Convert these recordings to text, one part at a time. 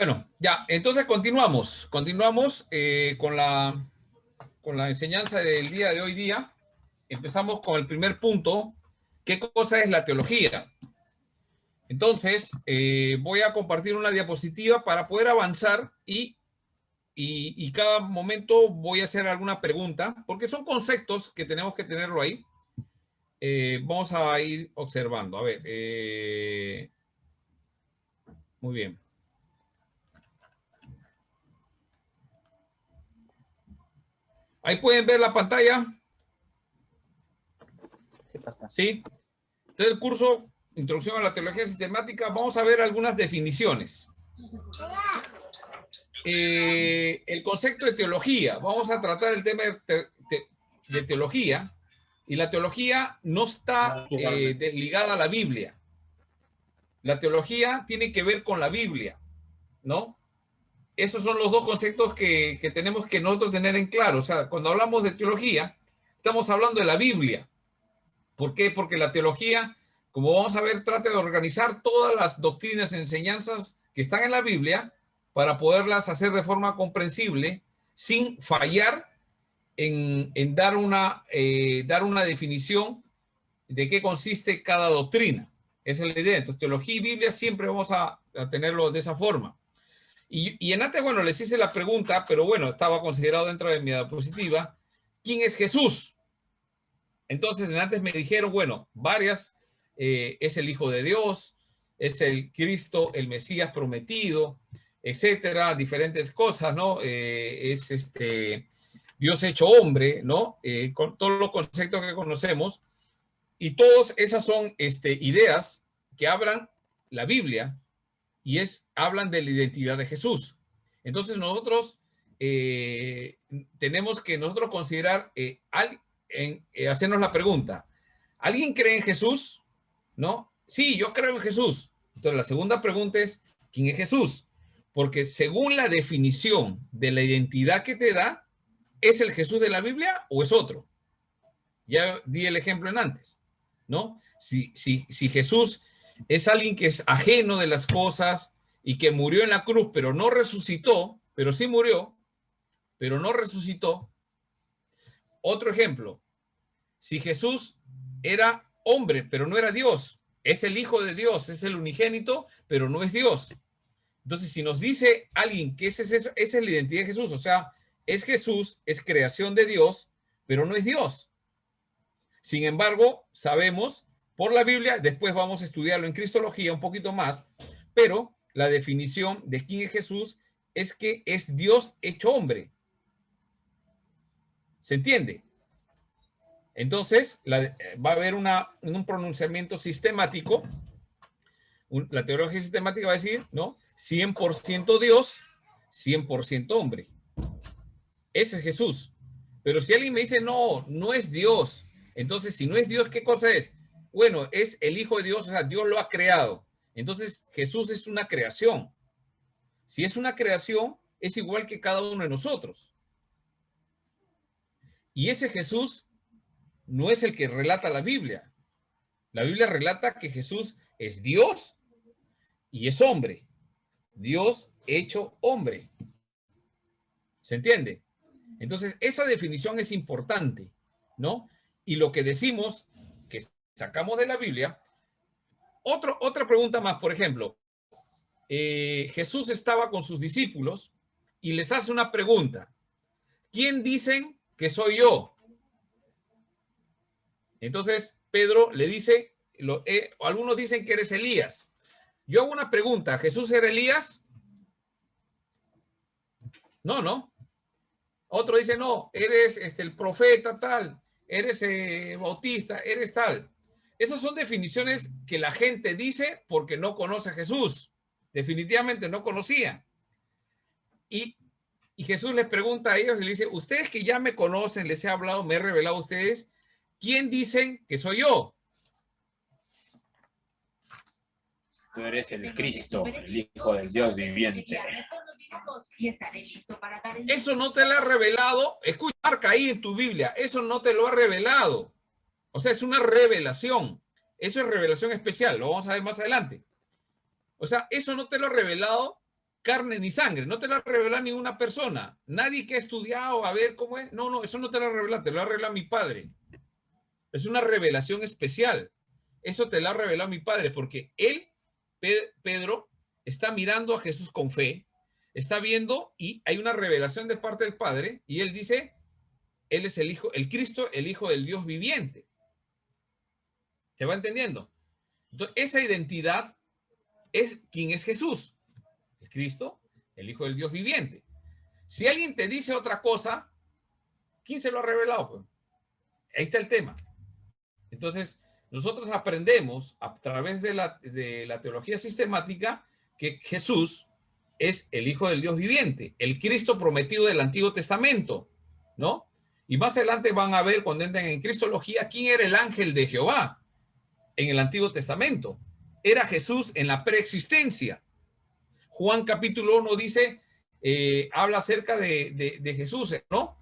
Bueno, ya, entonces continuamos. Continuamos con la enseñanza del día de hoy día. Empezamos con el primer punto. ¿Qué cosa es la teología? Entonces, voy a compartir una diapositiva para poder avanzar y cada momento voy a hacer alguna pregunta, porque son conceptos que tenemos que tenerlo ahí. Vamos a ir observando. A ver, muy bien. Ahí pueden ver la pantalla. Sí. Entonces, el curso Introducción a la Teología Sistemática, vamos a ver algunas definiciones. El concepto de teología. Vamos a tratar el tema de teología. Y la teología no está desligada a la Biblia. La teología tiene que ver con la Biblia, ¿no? Esos son los dos conceptos que tenemos que nosotros tener en claro. O sea, cuando hablamos de teología, estamos hablando de la Biblia. ¿Por qué? Porque la teología, como vamos a ver, trata de organizar todas las doctrinas y enseñanzas que están en la Biblia para poderlas hacer de forma comprensible sin fallar en dar una definición de qué consiste cada doctrina. Esa es la idea. Entonces, teología y Biblia siempre vamos a tenerlo de esa forma. Y en antes, bueno, les hice la pregunta, pero bueno, estaba considerado dentro de mi diapositiva, ¿quién es Jesús? Entonces, en antes me dijeron, bueno, varias, es el Hijo de Dios, es el Cristo, el Mesías prometido, etcétera, diferentes cosas, ¿no? Es Dios hecho hombre, ¿no? Con todos los conceptos que conocemos. Y todas esas son ideas que hablan la Biblia y hablan de la identidad de Jesús. Entonces nosotros tenemos que nosotros considerar, hacernos la pregunta, ¿alguien cree en Jesús? ¿No? Sí, yo creo en Jesús. Entonces la segunda pregunta es, ¿quién es Jesús? Porque según la definición de la identidad que te da, ¿es el Jesús de la Biblia o es otro? Ya di el ejemplo en antes, ¿no? Si Jesús es alguien que es ajeno de las cosas y que murió en la cruz, pero no resucitó, pero sí murió, pero no resucitó. Otro ejemplo, si Jesús era hombre, pero no era Dios, es el Hijo de Dios, es el unigénito, pero no es Dios. Entonces, si nos dice alguien que esa es la identidad de Jesús, o sea, es Jesús, es creación de Dios, pero no es Dios. Sin embargo, sabemos por la Biblia, después vamos a estudiarlo en Cristología un poquito más, pero la definición de quién es Jesús es que es Dios hecho hombre. ¿Se entiende? Entonces, va a haber un pronunciamiento sistemático. La teología sistemática va a decir, ¿no? 100% Dios, 100% hombre. Ese es Jesús. Pero si alguien me dice, no, no es Dios, entonces si no es Dios, ¿qué cosa es? Bueno, es el Hijo de Dios, o sea, Dios lo ha creado. Entonces, Jesús es una creación. Si es una creación, es igual que cada uno de nosotros. Y ese Jesús no es el que relata la Biblia. La Biblia relata que Jesús es Dios y es hombre. Dios hecho hombre. ¿Se entiende? Entonces, esa definición es importante, ¿no? Y lo que decimos, que sacamos de la Biblia, otra pregunta más, por ejemplo, Jesús estaba con sus discípulos y les hace una pregunta. ¿Quién dicen que soy yo? Entonces, Pedro le dice, algunos dicen que eres Elías. Yo hago una pregunta, ¿Jesús era Elías? No, no. Otro dice, no, eres el profeta tal, eres bautista, eres tal. Esas son definiciones que la gente dice porque no conoce a Jesús. Definitivamente no conocía. Y Jesús les pregunta a ellos y le dice, ustedes que ya me conocen, les he hablado, me he revelado a ustedes, ¿quién dicen que soy yo? Tú eres el Cristo, el Hijo del Dios viviente. Eso no te lo ha revelado. Escucha, marca ahí en tu Biblia. Eso no te lo ha revelado. O sea, es una revelación. Eso es revelación especial. Lo vamos a ver más adelante. O sea, eso no te lo ha revelado carne ni sangre. No te lo ha revelado ninguna persona. Nadie que ha estudiado a ver cómo es. No, no, eso no te lo ha revelado. Te lo ha revelado mi Padre. Es una revelación especial. Eso te lo ha revelado mi Padre, porque él, Pedro, está mirando a Jesús con fe, está viendo y hay una revelación de parte del Padre y él dice, él es el Hijo, el Cristo, el Hijo del Dios viviente. ¿Se va entendiendo? Entonces, esa identidad es quién es Jesús. El Cristo, el Hijo del Dios viviente. Si alguien te dice otra cosa, ¿quién se lo ha revelado? Pues ahí está el tema. Entonces, nosotros aprendemos a través de la teología sistemática que Jesús es el Hijo del Dios viviente, el Cristo prometido del Antiguo Testamento, ¿no? Y más adelante van a ver, cuando entren en Cristología, quién era el ángel de Jehová en el Antiguo Testamento. Era Jesús en la preexistencia. Juan capítulo 1 dice, habla acerca de Jesús, ¿no?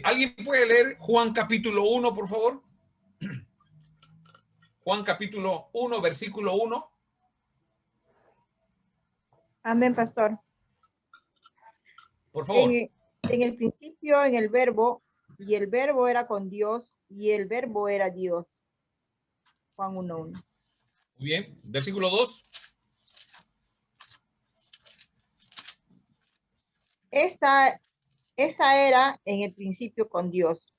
¿Alguien puede leer Juan capítulo 1, por favor? Juan capítulo 1, versículo 1. Amén, pastor. Por favor. En el principio, en el verbo, y el verbo era con Dios, y el verbo era Dios. Juan 1:1. Muy bien. Versículo 2. Esta era en el principio con Dios.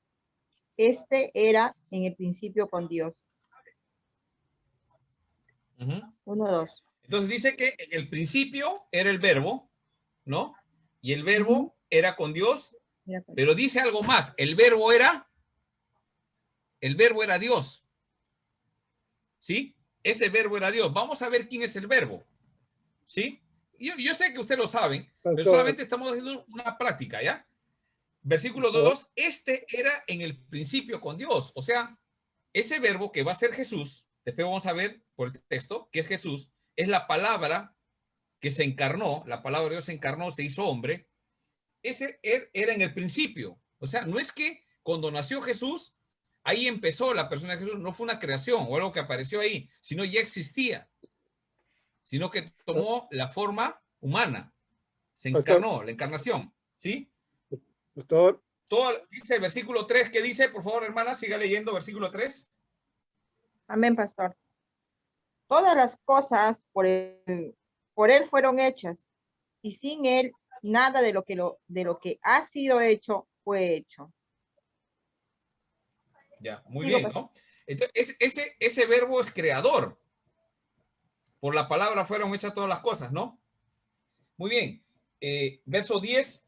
Este era en el principio con Dios. 1:2. Entonces dice que en el principio era el verbo, ¿no? Y el verbo era con Dios, pero dice algo más. El verbo era Dios. ¿Sí? Ese verbo era Dios. Vamos a ver quién es el verbo. ¿Sí? Yo sé que ustedes lo saben, pero solamente estamos haciendo una práctica, ¿ya? Versículo 2, este era en el principio con Dios. O sea, ese verbo que va a ser Jesús, después vamos a ver por el texto que es Jesús, es la palabra que se encarnó, la palabra de Dios se encarnó, se hizo hombre. Ese era en el principio. O sea, no es que cuando nació Jesús, ahí empezó la persona de Jesús, no fue una creación o algo que apareció ahí, sino ya existía. Sino que tomó la forma humana, se encarnó, la encarnación, ¿sí? Pastor. Todo, dice el versículo 3, ¿qué dice? Por favor, hermana, siga leyendo versículo 3. Amén, pastor. Todas las cosas por él fueron hechas, y sin él nada de lo que ha sido hecho fue hecho. Ya, muy bien, ¿no? Entonces, ese verbo es creador. Por la palabra fueron hechas todas las cosas, ¿no? Muy bien. Verso 10,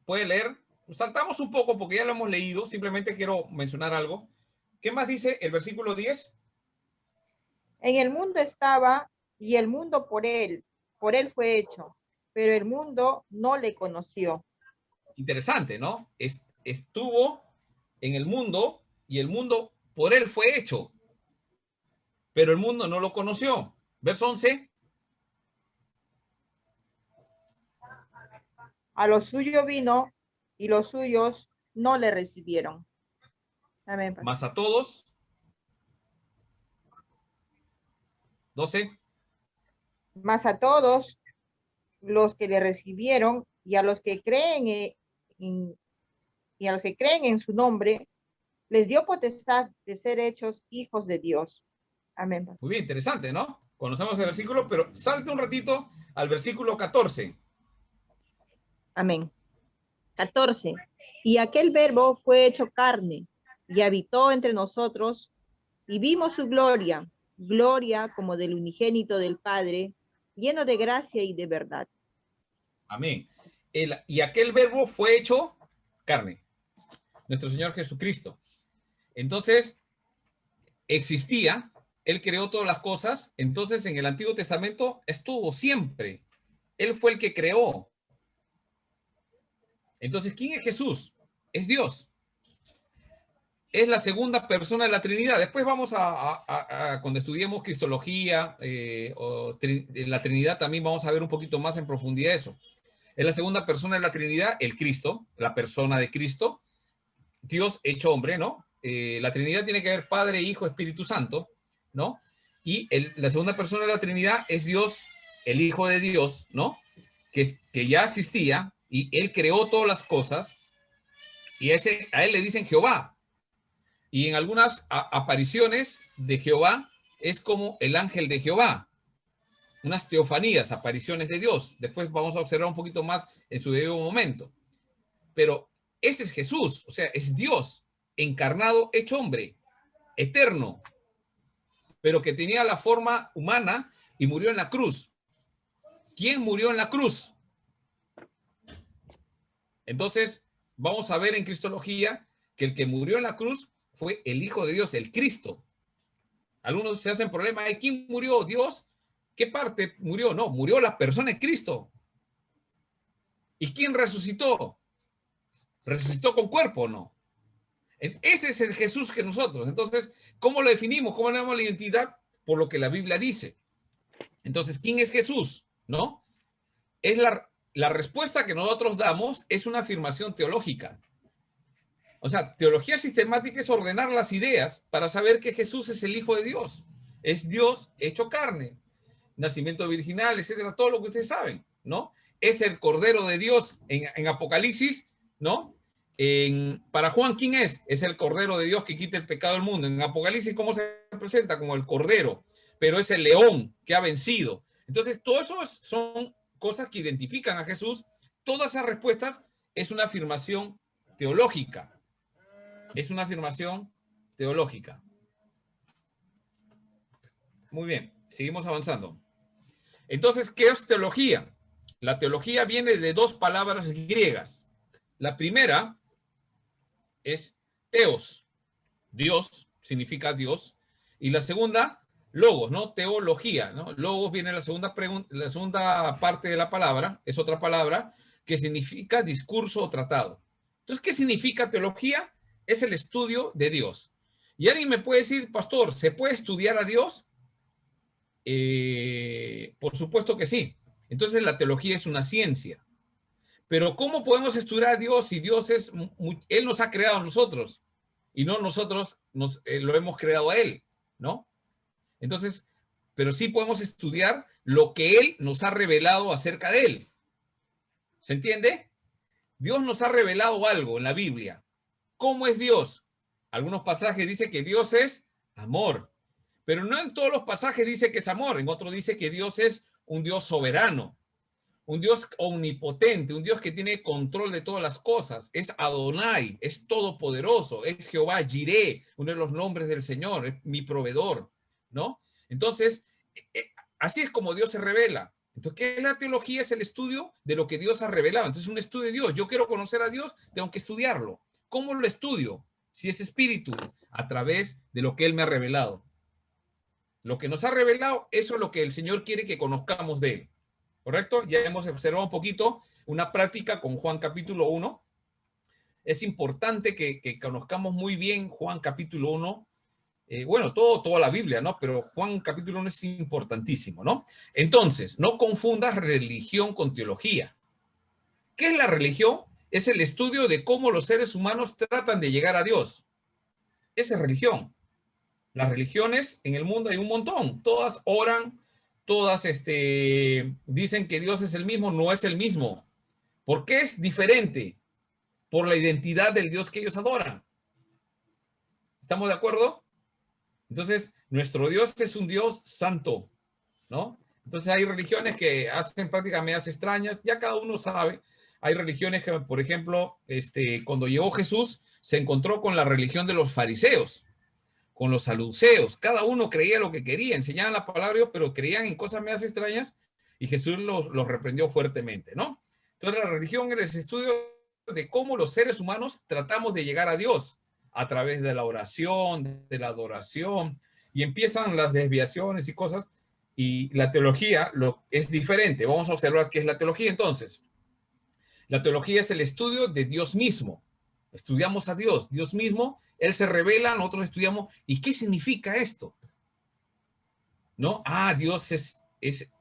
¿puede leer? Saltamos un poco porque ya lo hemos leído. Simplemente quiero mencionar algo. ¿Qué más dice el versículo 10? En el mundo estaba, y el mundo por él fue hecho, pero el mundo no le conoció. Interesante, ¿no? Estuvo en el mundo y el mundo por él fue hecho, pero el mundo no lo conoció. Verso 11. A lo suyo vino y los suyos no le recibieron. Amén. Más a todos. 12. Más a todos los que le recibieron y a los que creen en su nombre, les dio potestad de ser hechos hijos de Dios. Amén. Muy bien, interesante, ¿no? Conocemos el versículo, pero salte un ratito al versículo 14. Amén. 14. Y aquel verbo fue hecho carne y habitó entre nosotros y vimos su gloria, gloria como del unigénito del Padre, lleno de gracia y de verdad. Amén. Y aquel verbo fue hecho carne, nuestro Señor Jesucristo. Entonces, existía, Él creó todas las cosas, entonces en el Antiguo Testamento estuvo siempre. Él fue el que creó. Entonces, ¿quién es Jesús? Es Dios. Es la segunda persona de la Trinidad. Después vamos cuando estudiemos Cristología o la Trinidad, también vamos a ver un poquito más en profundidad eso. Es la segunda persona de la Trinidad, el Cristo, la persona de Cristo, Dios hecho hombre, ¿no? La Trinidad tiene que ver Padre, Hijo, Espíritu Santo, ¿no? Y la segunda persona de la Trinidad es Dios, el Hijo de Dios, ¿no? que ya existía y él creó todas las cosas y a él le dicen Jehová. Y en algunas apariciones de Jehová es como el ángel de Jehová. Unas teofanías, apariciones de Dios. Después vamos a observar un poquito más en su debido momento. Pero ese es Jesús, o sea, es Dios encarnado, hecho hombre, eterno, pero que tenía la forma humana y murió en la cruz. ¿Quién murió en la cruz? Entonces, vamos a ver en Cristología que el que murió en la cruz fue el Hijo de Dios, el Cristo. Algunos se hacen problema de quién murió, Dios. ¿Qué parte murió? No, murió la persona de Cristo. ¿Y quién resucitó? ¿Resucitó con cuerpo o no? Ese es el Jesús que nosotros. Entonces, ¿cómo lo definimos? ¿Cómo le damos la identidad? Por lo que la Biblia dice. Entonces, ¿quién es Jesús? ¿No? Es la respuesta que nosotros damos es una afirmación teológica. O sea, teología sistemática es ordenar las ideas para saber que Jesús es el Hijo de Dios. Es Dios hecho carne. Nacimiento virginal, etcétera, todo lo que ustedes saben, ¿no? Es el Cordero de Dios en Apocalipsis, ¿no? Para Juan, ¿quién es? Es el Cordero de Dios que quita el pecado del mundo. En Apocalipsis, ¿cómo se presenta? Como el Cordero, pero es el león que ha vencido. Entonces, todo eso son cosas que identifican a Jesús. Todas esas respuestas es una afirmación teológica. Es una afirmación teológica. Muy bien, seguimos avanzando. Entonces, ¿qué es teología? La teología viene de dos palabras griegas. La primera es teos, Dios, significa Dios. Y la segunda, logos, ¿no? Teología, ¿no? Logos viene la segunda parte de la palabra, es otra palabra que significa discurso o tratado. Entonces, ¿qué significa teología? Es el estudio de Dios. Y alguien me puede decir, pastor, ¿se puede estudiar a Dios? Por supuesto que sí. Entonces la teología es una ciencia. Pero ¿cómo podemos estudiar a Dios si Dios Él nos ha creado a nosotros y no nosotros lo hemos creado a Él, ¿no? Entonces, pero sí podemos estudiar lo que Él nos ha revelado acerca de Él. ¿Se entiende? Dios nos ha revelado algo en la Biblia. ¿Cómo es Dios? Algunos pasajes dicen que Dios es amor. Pero no en todos los pasajes dice que es amor. En otros dice que Dios es un Dios soberano, un Dios omnipotente, un Dios que tiene control de todas las cosas. Es Adonai, es todopoderoso, es Jehová Jireh, uno de los nombres del Señor, es mi proveedor, ¿no? Entonces, así es como Dios se revela. Entonces, ¿qué es la teología? Es el estudio de lo que Dios ha revelado. Entonces, un estudio de Dios. Yo quiero conocer a Dios, tengo que estudiarlo. ¿Cómo lo estudio? Si es espíritu, a través de lo que Él me ha revelado. Lo que nos ha revelado, eso es lo que el Señor quiere que conozcamos de Él. ¿Correcto? Ya hemos observado un poquito una práctica con Juan capítulo 1. Es importante que conozcamos muy bien Juan capítulo 1. Bueno, toda la Biblia, ¿no? Pero Juan capítulo 1 es importantísimo, ¿no? Entonces, no confundas religión con teología. ¿Qué es la religión? Es el estudio de cómo los seres humanos tratan de llegar a Dios. Esa es religión. Las religiones en el mundo hay un montón. Todas oran, todas dicen que Dios es el mismo, no es el mismo. ¿Por qué es diferente? Por la identidad del Dios que ellos adoran. ¿Estamos de acuerdo? Entonces, nuestro Dios es un Dios santo, ¿no? Entonces hay religiones que hacen prácticas medias extrañas, ya cada uno sabe. Hay religiones que, por ejemplo, cuando llegó Jesús, se encontró con la religión de los fariseos, con los saduceos. Cada uno creía lo que quería, enseñaban la palabra de Dios, pero creían en cosas medias extrañas y Jesús los reprendió fuertemente, ¿no? Entonces la religión es el estudio de cómo los seres humanos tratamos de llegar a Dios a través de la oración, de la adoración, y empiezan las desviaciones y cosas, y la teología es diferente. Vamos a observar qué es la teología entonces. La teología es el estudio de Dios mismo. Estudiamos a Dios, Dios mismo, Él se revela, nosotros estudiamos. ¿Y qué significa esto? ¿No? Dios es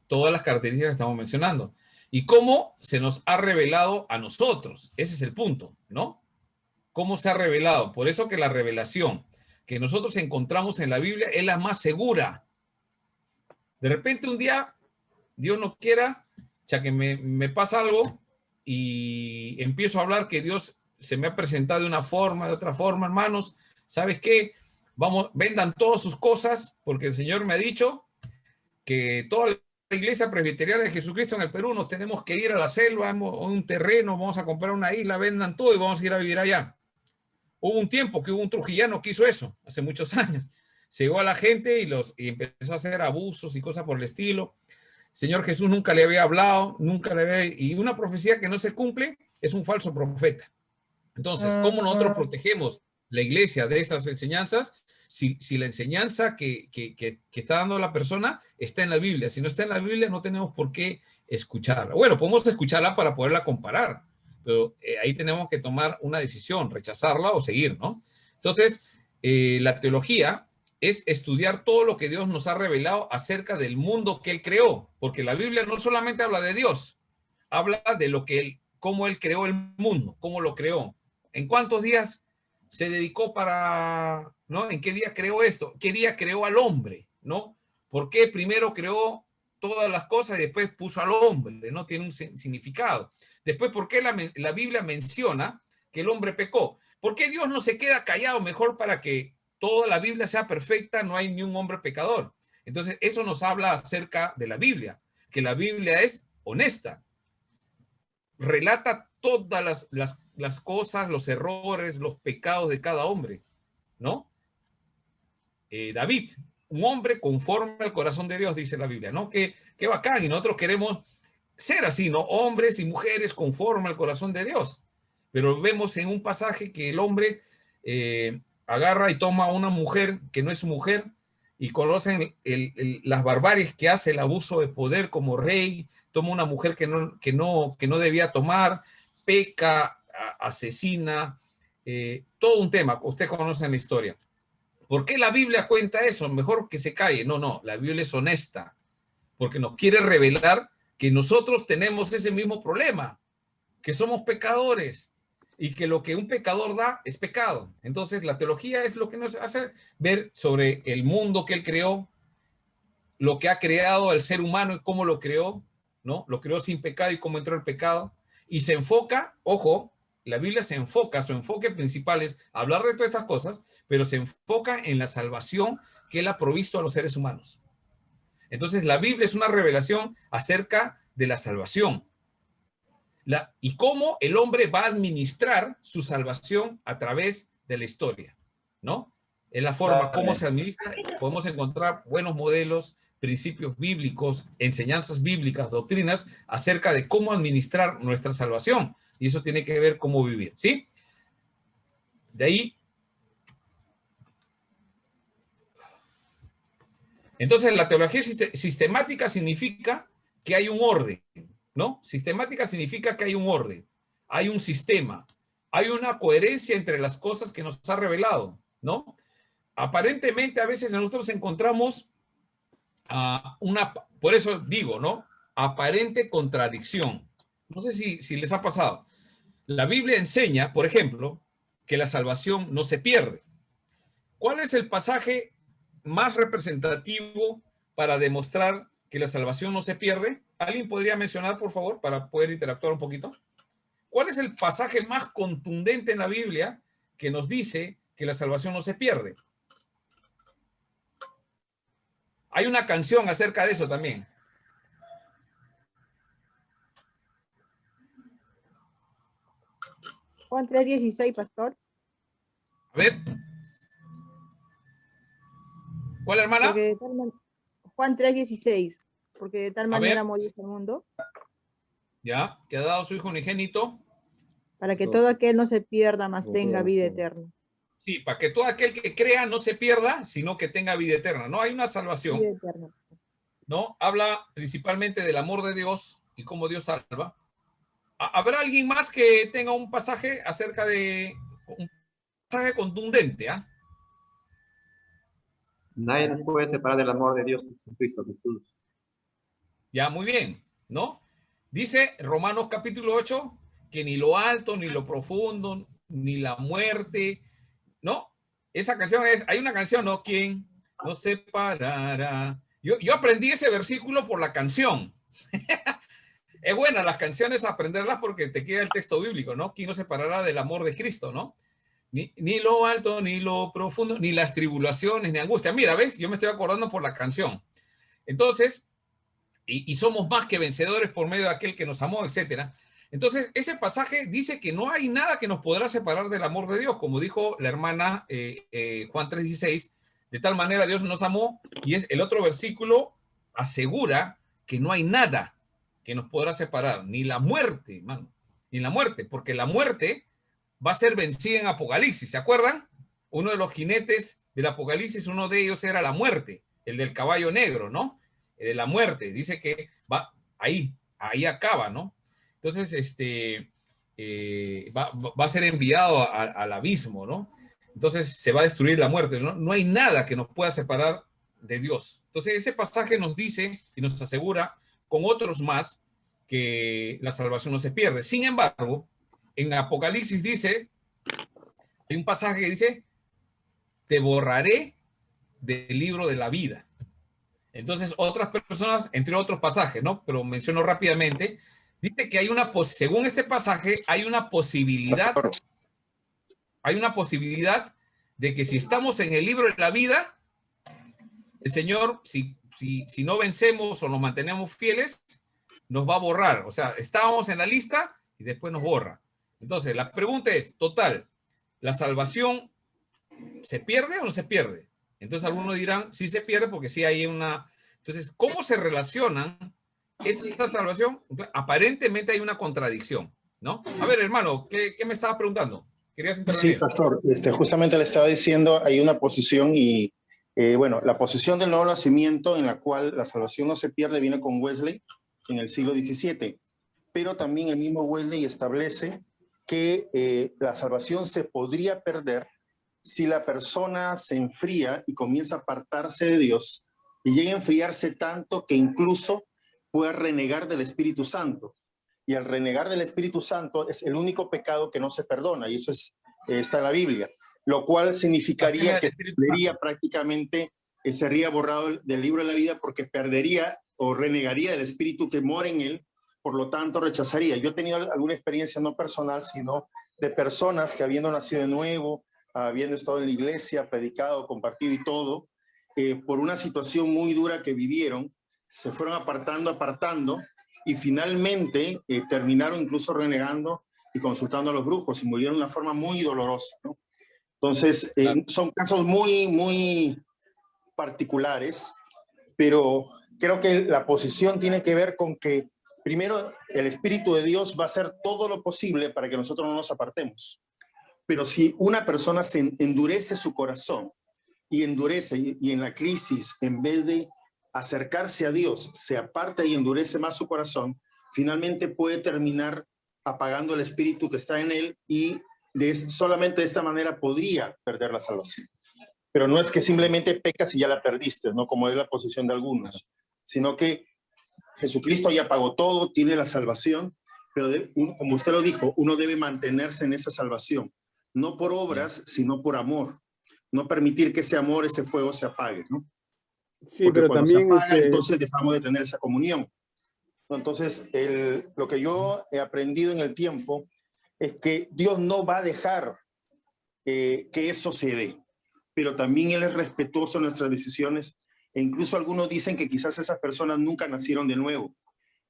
todas las características que estamos mencionando. ¿Y cómo se nos ha revelado a nosotros? Ese es el punto, ¿no? ¿Cómo se ha revelado? Por eso que la revelación que nosotros encontramos en la Biblia es la más segura. De repente un día, Dios no quiera, sea, que me pasa algo y empiezo a hablar que Dios se me ha presentado de una forma, de otra forma, hermanos. ¿Sabes qué? Vamos, vendan todas sus cosas, porque el Señor me ha dicho que toda la iglesia presbiteriana de Jesucristo en el Perú nos tenemos que ir a la selva, a un terreno, vamos a comprar una isla, vendan todo y vamos a ir a vivir allá. Hubo un tiempo que hubo un trujillano que hizo eso, hace muchos años. Se llegó a la gente y empezó a hacer abusos y cosas por el estilo. Señor Jesús nunca le había hablado, nunca le había... Y una profecía que no se cumple es un falso profeta. Entonces, ¿cómo nosotros protegemos la iglesia de esas enseñanzas? Si la enseñanza que está dando la persona está en la Biblia. Si no está en la Biblia, no tenemos por qué escucharla. Bueno, podemos escucharla para poderla comparar, pero ahí tenemos que tomar una decisión, rechazarla o seguir, ¿no? Entonces, la teología es estudiar todo lo que Dios nos ha revelado acerca del mundo que Él creó, porque la Biblia no solamente habla de Dios, habla de lo que Él, cómo Él creó el mundo, cómo lo creó, en cuántos días se dedicó para, ¿no? ¿En qué día creó esto? ¿Qué día creó al hombre, ¿no? ¿Por qué primero creó todas las cosas y después puso al hombre? No tiene un significado. Después, ¿por qué la Biblia menciona que el hombre pecó? ¿Por qué Dios no se queda callado mejor para que toda la Biblia sea perfecta, no hay ni un hombre pecador? Entonces, eso nos habla acerca de la Biblia, que la Biblia es honesta. Relata todas las cosas, los errores, los pecados de cada hombre, ¿no? David, un hombre conforme al corazón de Dios, dice la Biblia, ¿no? Qué bacán, y nosotros queremos ser así, ¿no? Hombres y mujeres conforme al corazón de Dios. Pero vemos en un pasaje que el hombre agarra y toma a una mujer que no es su mujer y conocen las barbaries que hace el abuso de poder como rey, toma una mujer que no debía tomar, peca, asesina, todo un tema, ustedes conocen la historia. ¿Por qué la Biblia cuenta eso? Mejor que se calle. No, la Biblia es honesta, porque nos quiere revelar que nosotros tenemos ese mismo problema, que somos pecadores y que lo que un pecador da es pecado. Entonces la teología es lo que nos hace ver sobre el mundo que Él creó, lo que ha creado el ser humano y cómo lo creó, ¿no? Lo creó sin pecado y cómo entró el pecado. Y se enfoca, ojo, la Biblia se enfoca, su enfoque principal es hablar de todas estas cosas, pero se enfoca en la salvación que Él ha provisto a los seres humanos. Entonces la Biblia es una revelación acerca de la salvación y cómo el hombre va a administrar su salvación a través de la historia, ¿no? Es la forma como se administra. Podemos encontrar buenos modelos, principios bíblicos, enseñanzas bíblicas, doctrinas acerca de cómo administrar nuestra salvación. Y eso tiene que ver cómo vivir, ¿sí? De ahí. Entonces, la teología sistemática significa que hay un orden, ¿no? Sistemática significa que hay un orden, hay un sistema, hay una coherencia entre las cosas que nos ha revelado, ¿no? Aparentemente, a veces nosotros encontramos por eso digo, ¿no? Aparente contradicción. No sé si les ha pasado. La Biblia enseña, por ejemplo, que la salvación no se pierde. ¿Cuál es el pasaje más representativo para demostrar que la salvación no se pierde? ¿Alguien podría mencionar, por favor, para poder interactuar un poquito? ¿Cuál es el pasaje más contundente en la Biblia que nos dice que la salvación no se pierde? Hay una canción acerca de eso también. Juan 3:16, pastor. A ver. ¿Cuál, hermana? Juan 3:16. Porque de tal manera amó Dios al mundo. Ya, que ha dado su Hijo unigénito. Para que todo aquel no se pierda, mas tenga vida eterna. Sí, para que todo aquel que crea no se pierda, sino que tenga vida eterna. No hay una salvación. Vida eterna. ¿No? Habla principalmente del amor de Dios y cómo Dios salva. ¿Habrá alguien más que tenga un pasaje acerca de un pasaje contundente? ¿Ah? Nadie nos puede separar del amor de Dios en Cristo Jesús. Ya, muy bien, ¿no? Dice Romanos capítulo 8 que ni lo alto, ni lo profundo, ni la muerte, ¿no? Esa canción hay una canción, ¿no? ¿Quién nos separará? Yo aprendí ese versículo por la canción. Es buena las canciones aprenderlas porque te queda el texto bíblico, ¿no? ¿Quién nos separará del amor de Cristo, no? Ni lo alto, ni lo profundo, ni las tribulaciones, ni angustia. Mira, ¿ves? Yo me estoy acordando por la canción. Entonces, y somos más que vencedores por medio de aquel que nos amó, etcétera. Entonces, ese pasaje dice que no hay nada que nos podrá separar del amor de Dios, como dijo la hermana Juan 3:16, de tal manera Dios nos amó, y es el otro versículo asegura que no hay nada que nos podrá separar, ni la muerte, hermano, ni la muerte, porque la muerte va a ser vencida en Apocalipsis, ¿se acuerdan? Uno de los jinetes del Apocalipsis, uno de ellos era la muerte, el del caballo negro, ¿no? De la muerte, dice que va ahí acaba, ¿no? Entonces, va a ser enviado al abismo, ¿no? Entonces se va a destruir la muerte, ¿no? No hay nada que nos pueda separar de Dios. Entonces ese pasaje nos dice y nos asegura con otros más que la salvación no se pierde. Sin embargo, en Apocalipsis dice, hay un pasaje que dice, te borraré del libro de la vida. Entonces otras personas, entre otros pasajes, ¿no? Pero menciono rápidamente, dice que hay según este pasaje, hay una posibilidad de que si estamos en el libro de la vida, el Señor, si no vencemos o nos mantenemos fieles, nos va a borrar. O sea, estábamos en la lista y después nos borra. Entonces, la pregunta es, total, ¿la salvación se pierde o no se pierde? Entonces, algunos dirán, sí se pierde porque sí hay una... Entonces, ¿cómo se relacionan esa salvación? Entonces, aparentemente hay una contradicción, ¿no? A ver, hermano, ¿qué me estabas preguntando? ¿Querías intervenir? Sí, pastor, justamente le estaba diciendo, hay una posición y, bueno, la posición del nuevo nacimiento en la cual la salvación no se pierde viene con Wesley en el siglo XVII, pero también el mismo Wesley establece que la salvación se podría perder si la persona se enfría y comienza a apartarse de Dios y llega a enfriarse tanto que incluso pueda renegar del Espíritu Santo. Y al renegar del Espíritu Santo es el único pecado que no se perdona, y eso está en la Biblia, lo cual significaría que perdería prácticamente, sería borrado del libro de la vida porque perdería o renegaría el Espíritu que mora en él, por lo tanto rechazaría. Yo he tenido alguna experiencia no personal, sino de personas que habiendo nacido de nuevo, habiendo estado en la iglesia, predicado, compartido y todo, por una situación muy dura que vivieron, se fueron apartando, y finalmente terminaron incluso renegando y consultando a los brujos y murieron de una forma muy dolorosa, ¿no? Entonces, son casos muy, muy particulares, pero creo que la posición tiene que ver con que, primero, el Espíritu de Dios va a hacer todo lo posible para que nosotros no nos apartemos. Pero si una persona se endurece su corazón y endurece, y en la crisis, en vez de acercarse a Dios, se aparta y endurece más su corazón, finalmente puede terminar apagando el espíritu que está en él y solamente de esta manera podría perder la salvación. Pero no es que simplemente pecas y ya la perdiste, ¿no? Como es la posición de algunos, sino que Jesucristo ya pagó todo, tiene la salvación, pero como usted lo dijo, uno debe mantenerse en esa salvación, no por obras, sino por amor. No permitir que ese amor, ese fuego se apague, ¿no? Sí, porque pero cuando también se apaga, entonces dejamos de tener esa comunión. Entonces, lo que yo he aprendido en el tiempo es que Dios no va a dejar que eso se dé, pero también Él es respetuoso en nuestras decisiones, e incluso algunos dicen que quizás esas personas nunca nacieron de nuevo,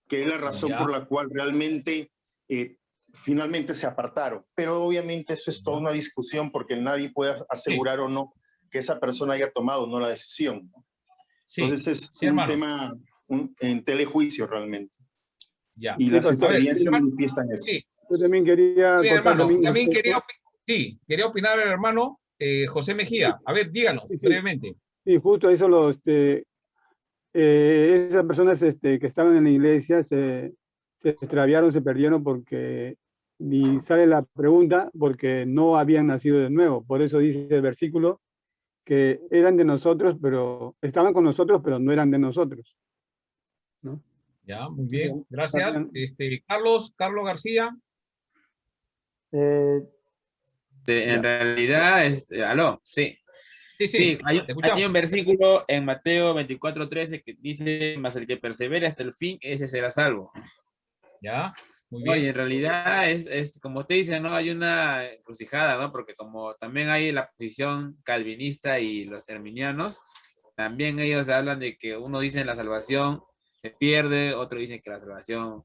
que es la razón por la cual realmente finalmente se apartaron. Pero obviamente eso es toda una discusión porque nadie puede asegurar o no que esa persona haya tomado o no la decisión, ¿no? Sí, entonces es un tema en telejuicio realmente. Ya. Y las experiencias manifiestan eso. Sí. Yo también quería... Bien, hermano, también quería opinar el hermano José Mejía. A ver, díganos brevemente. Sí, justo eso esas personas que estaban en la iglesia se extraviaron, se perdieron porque, y sale la pregunta, porque no habían nacido de nuevo. Por eso dice el versículo que eran de nosotros, pero estaban con nosotros, pero no eran de nosotros, ¿no? Ya, muy bien, gracias. Carlos García. En realidad, aló, sí. Sí, hay un versículo en Mateo 24:13 que dice, mas el que persevere hasta el fin, ese será salvo. ¿Ya? Muy bien. Oye, en realidad es como usted dice, ¿no? Hay una encrucijada, ¿no? Porque como también hay la posición calvinista y los arminianos, también ellos hablan de que uno dice la salvación se pierde, otro dice que la salvación,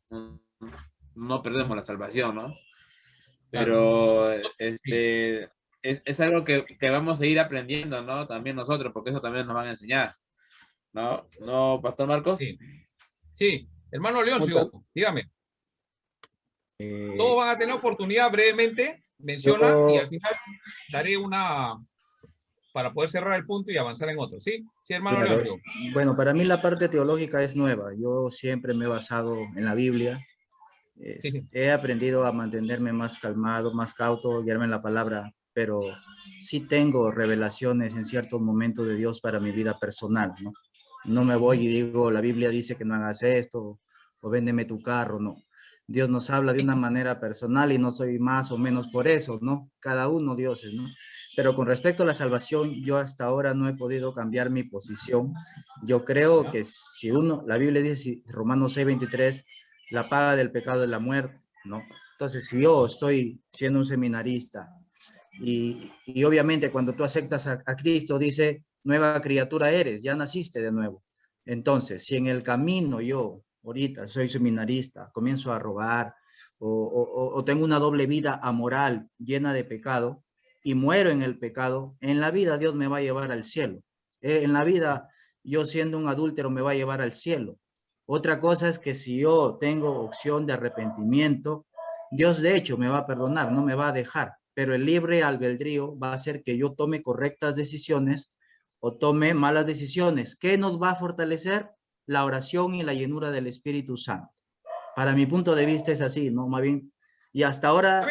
no perdemos la salvación, ¿no? Pero es algo que vamos a ir aprendiendo, ¿no? También nosotros, porque eso también nos van a enseñar, ¿no? ¿No, Pastor Marcos? Sí, sí. Hermano Leoncio, dígame. Todos van a tener oportunidad brevemente, menciona, y al final daré una para poder cerrar el punto y avanzar en otro. ¿Sí? Sí, hermano Leoncio. Bueno, para mí la parte teológica es nueva. Yo siempre me he basado en la Biblia. Sí. He aprendido a mantenerme más calmado, más cauto, guiarme en la palabra, pero sí tengo revelaciones en ciertos momentos de Dios para mi vida personal, ¿no? No me voy y digo, la Biblia dice que no hagas esto, o véndeme tu carro, no. Dios nos habla de una manera personal y no soy más o menos por eso, ¿no? Cada uno dioses, ¿no? Pero con respecto a la salvación, yo hasta ahora no he podido cambiar mi posición. Yo creo que si uno, la Biblia dice, Romanos 6:23, la paga del pecado es la muerte, ¿no? Entonces, si yo estoy siendo un seminarista y obviamente cuando tú aceptas a Cristo, dice, nueva criatura eres, ya naciste de nuevo. Entonces, si en el camino yo, ahorita soy seminarista, comienzo a robar o tengo una doble vida amoral llena de pecado y muero en el pecado, en la vida Dios me va a llevar al cielo. En la vida yo siendo un adúltero me va a llevar al cielo. Otra cosa es que si yo tengo opción de arrepentimiento, Dios de hecho me va a perdonar, no me va a dejar, pero el libre albedrío va a hacer que yo tome correctas decisiones o tome malas decisiones. ¿Qué nos va a fortalecer? La oración y la llenura del Espíritu Santo. Para mi punto de vista es así, ¿no? Más bien, y hasta ahora,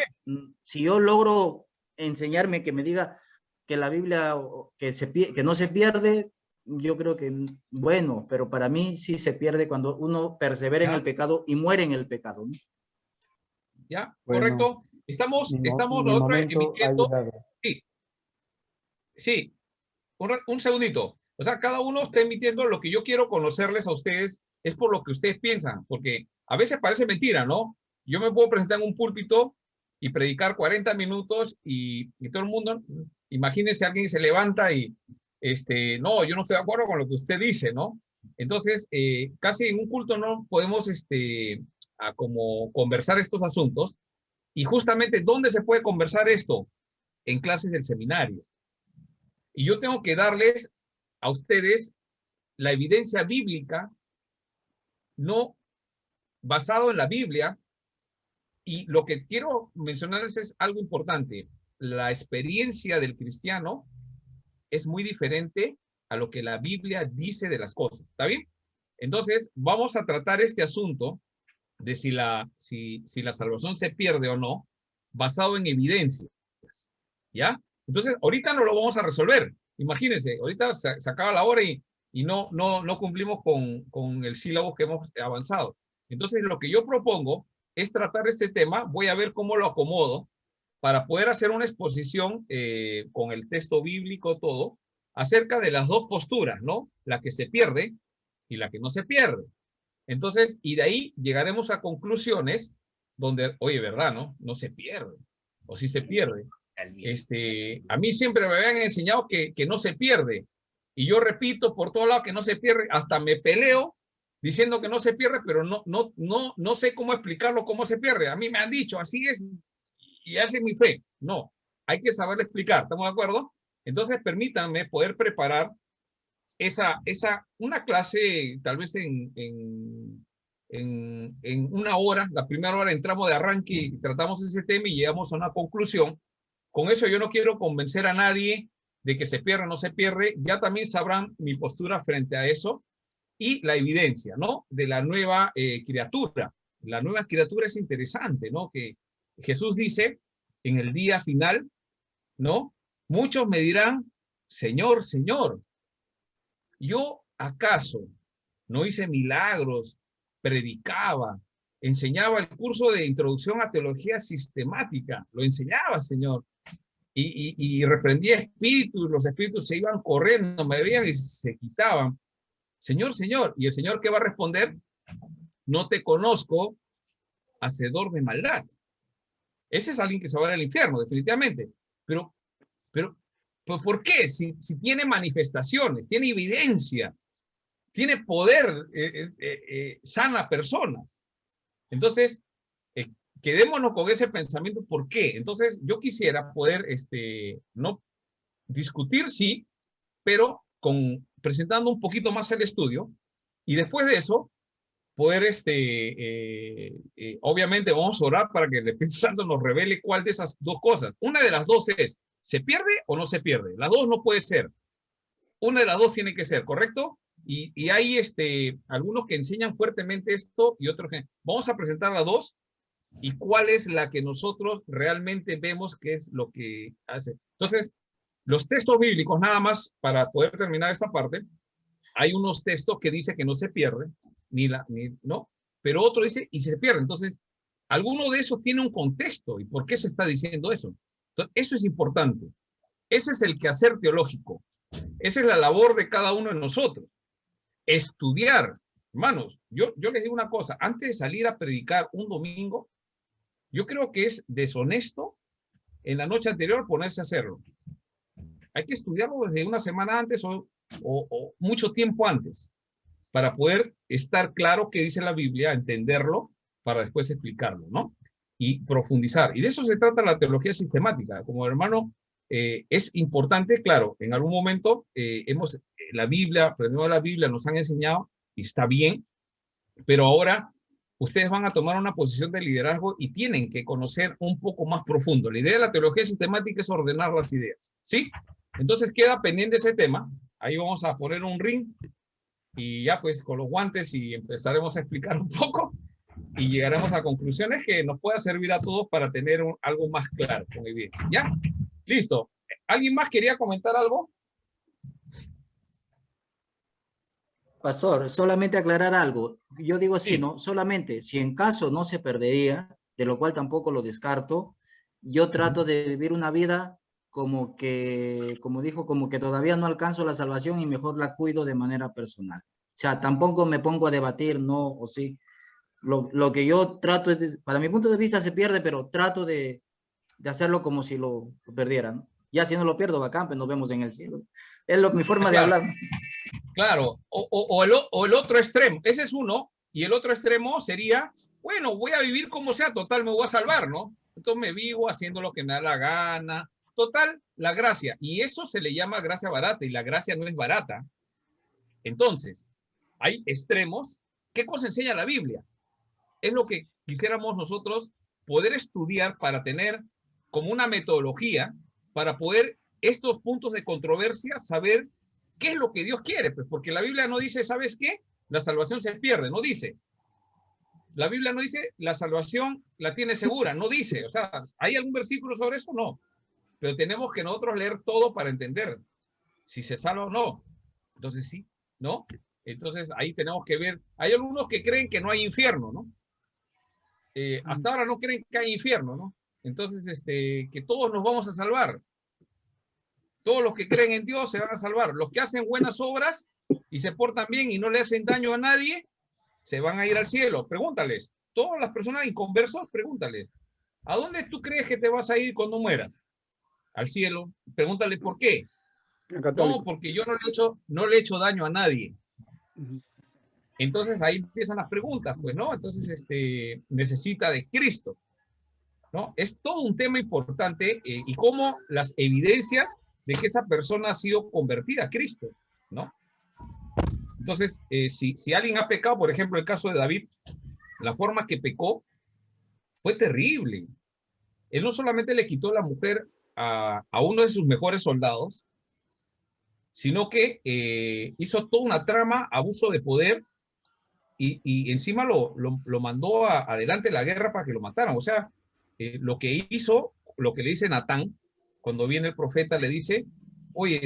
si yo logro enseñarme que me diga que la Biblia que no se pierde, yo creo que, bueno, pero para mí sí se pierde cuando uno persevera en el pecado y muere en el pecado, ¿no? ¿Ya? Bueno, correcto. Estamos nosotros emitiendo. Sí. Un segundito. O sea, cada uno está emitiendo lo que yo quiero conocerles a ustedes, es por lo que ustedes piensan, porque a veces parece mentira, ¿no? Yo me puedo presentar en un púlpito y predicar 40 minutos y todo el mundo, imagínense, alguien se levanta y, no, yo no estoy de acuerdo con lo que usted dice, ¿no? Entonces, casi en un culto no podemos, como conversar estos asuntos. Y justamente, ¿dónde se puede conversar esto? En clases del seminario. Y yo tengo que darles a ustedes la evidencia bíblica, no basado en la Biblia. Y lo que quiero mencionarles es algo importante. La experiencia del cristiano es muy diferente a lo que la Biblia dice de las cosas. ¿Está bien? Entonces, vamos a tratar este asunto de si la salvación se pierde o no, basado en evidencias. ¿Ya? Entonces, ahorita no lo vamos a resolver. Imagínense, ahorita se acaba la hora y no cumplimos con el sílabo que hemos avanzado. Entonces, lo que yo propongo es tratar este tema. Voy a ver cómo lo acomodo para poder hacer una exposición con el texto bíblico, todo, acerca de las dos posturas, ¿no? La que se pierde y la que no se pierde. Entonces, y de ahí llegaremos a conclusiones donde, oye, ¿verdad, no? No se pierde. O sí se pierde. A mí siempre me habían enseñado que no se pierde. Y yo repito por todos lados que no se pierde. Hasta me peleo diciendo que no se pierde, pero no sé cómo explicarlo, cómo se pierde. A mí me han dicho, así es, y esa es mi fe. No, hay que saberlo explicar. ¿Estamos de acuerdo? Entonces, permítanme poder preparar una clase, tal vez en una hora. La primera hora entramos de arranque y tratamos ese tema y llegamos a una conclusión. Con eso yo no quiero convencer a nadie de que se pierde o no se pierde. Ya también sabrán mi postura frente a eso y la evidencia, ¿no? De la nueva criatura. La nueva criatura es interesante, ¿no? Que Jesús dice en el día final, ¿no? Muchos me dirán, Señor, Señor, ¿yo acaso no hice milagros, predicaba, enseñaba el curso de introducción a teología sistemática? Lo enseñaba, Señor. Y reprendía espíritus, los espíritus se iban corriendo, me veían y se quitaban. Señor, Señor. ¿Y el Señor qué va a responder? No te conozco, hacedor de maldad. Ese es alguien que se va a ir al infierno, definitivamente. Pero ¿por qué? Si tiene manifestaciones, tiene evidencia, tiene poder, sana personas. Entonces, quedémonos con ese pensamiento. ¿Por qué? Entonces, yo quisiera poder, no discutir, sí, pero presentando un poquito más el estudio, y después de eso, poder, obviamente vamos a orar para que el Espíritu Santo nos revele cuál de esas dos cosas. Una de las dos es, ¿se pierde o no se pierde? Las dos no puede ser. Una de las dos tiene que ser, ¿correcto? Y hay algunos que enseñan fuertemente esto y otros que... Vamos a presentar las dos y cuál es la que nosotros realmente vemos que es lo que hace. Entonces, los textos bíblicos, nada más para poder terminar esta parte, hay unos textos que dice que no se pierde, no, pero otro dice y se pierde. Entonces, alguno de esos tiene un contexto. ¿Y por qué se está diciendo eso? Entonces, eso es importante. Ese es el quehacer teológico. Esa es la labor de cada uno de nosotros. Estudiar. Hermanos, yo les digo una cosa. Antes de salir a predicar un domingo, yo creo que es deshonesto en la noche anterior ponerse a hacerlo. Hay que estudiarlo desde una semana antes o mucho tiempo antes para poder estar claro qué dice la Biblia, entenderlo, para después explicarlo, ¿no? Y profundizar. Y de eso se trata la teología sistemática. Como hermano, es importante, claro, en algún momento la Biblia, aprendemos la Biblia, nos han enseñado, y está bien, pero ahora ustedes van a tomar una posición de liderazgo y tienen que conocer un poco más profundo. La idea de la teología sistemática es ordenar las ideas, ¿sí? Entonces queda pendiente ese tema. Ahí vamos a poner un ring y ya pues con los guantes y empezaremos a explicar un poco y llegaremos a conclusiones que nos pueda servir a todos para tener algo más claro con evidencia. ¿Ya? Listo. ¿Alguien más quería comentar algo? Pastor, solamente aclarar algo. Yo digo así, Sí. ¿no? Solamente si en caso no se perdería, de lo cual tampoco lo descarto, yo trato de vivir una vida como que, como dijo, como que todavía no alcanzo la salvación y mejor la cuido de manera personal. O sea, tampoco me pongo a debatir no o sí. Lo que yo trato, para mi punto de vista se pierde, pero trato de hacerlo como si lo perdiera, ¿no? Ya si no lo pierdo, bacán, pues nos vemos en el cielo. Es mi forma de hablar. Claro, o el otro extremo, ese es uno, y el otro extremo sería, bueno, voy a vivir como sea, total, me voy a salvar, ¿no? Entonces me vivo haciendo lo que me da la gana, total, la gracia, y eso se le llama gracia barata, y la gracia no es barata. Entonces, hay extremos. ¿Qué cosa enseña la Biblia? Es lo que quisiéramos nosotros poder estudiar para tener como una metodología, para poder estos puntos de controversia saber qué es lo que Dios quiere, pues porque la Biblia no dice, ¿sabes qué? La salvación se pierde, no dice. La Biblia no dice, la salvación la tiene segura, no dice. O sea, ¿hay algún versículo sobre eso? No. Pero tenemos que nosotros leer todo para entender si se salva o no. Entonces sí, ¿no? Entonces ahí tenemos que ver. Hay algunos que creen que no hay infierno, ¿no? Hasta ahora no creen que hay infierno, ¿no? Entonces, que todos nos vamos a salvar. Todos los que creen en Dios se van a salvar. Los que hacen buenas obras y se portan bien y no le hacen daño a nadie, se van a ir al cielo. Pregúntales. Todas las personas inconversos, pregúntales. ¿A dónde tú crees que te vas a ir cuando mueras? Al cielo. Pregúntale por qué. No, porque yo no le he hecho daño a nadie. Entonces ahí empiezan las preguntas, pues, ¿no? Entonces, necesita de Cristo, ¿no? Es todo un tema importante y cómo las evidencias de que esa persona ha sido convertida a Cristo, ¿no? Entonces, si alguien ha pecado, por ejemplo, el caso de David, la forma que pecó fue terrible. Él no solamente le quitó la mujer a uno de sus mejores soldados, sino que hizo toda una trama, abuso de poder, y encima lo mandó adelante de la guerra para que lo mataran. O sea, lo que hizo, lo que le dice Natán, cuando viene el profeta, le dice, oye,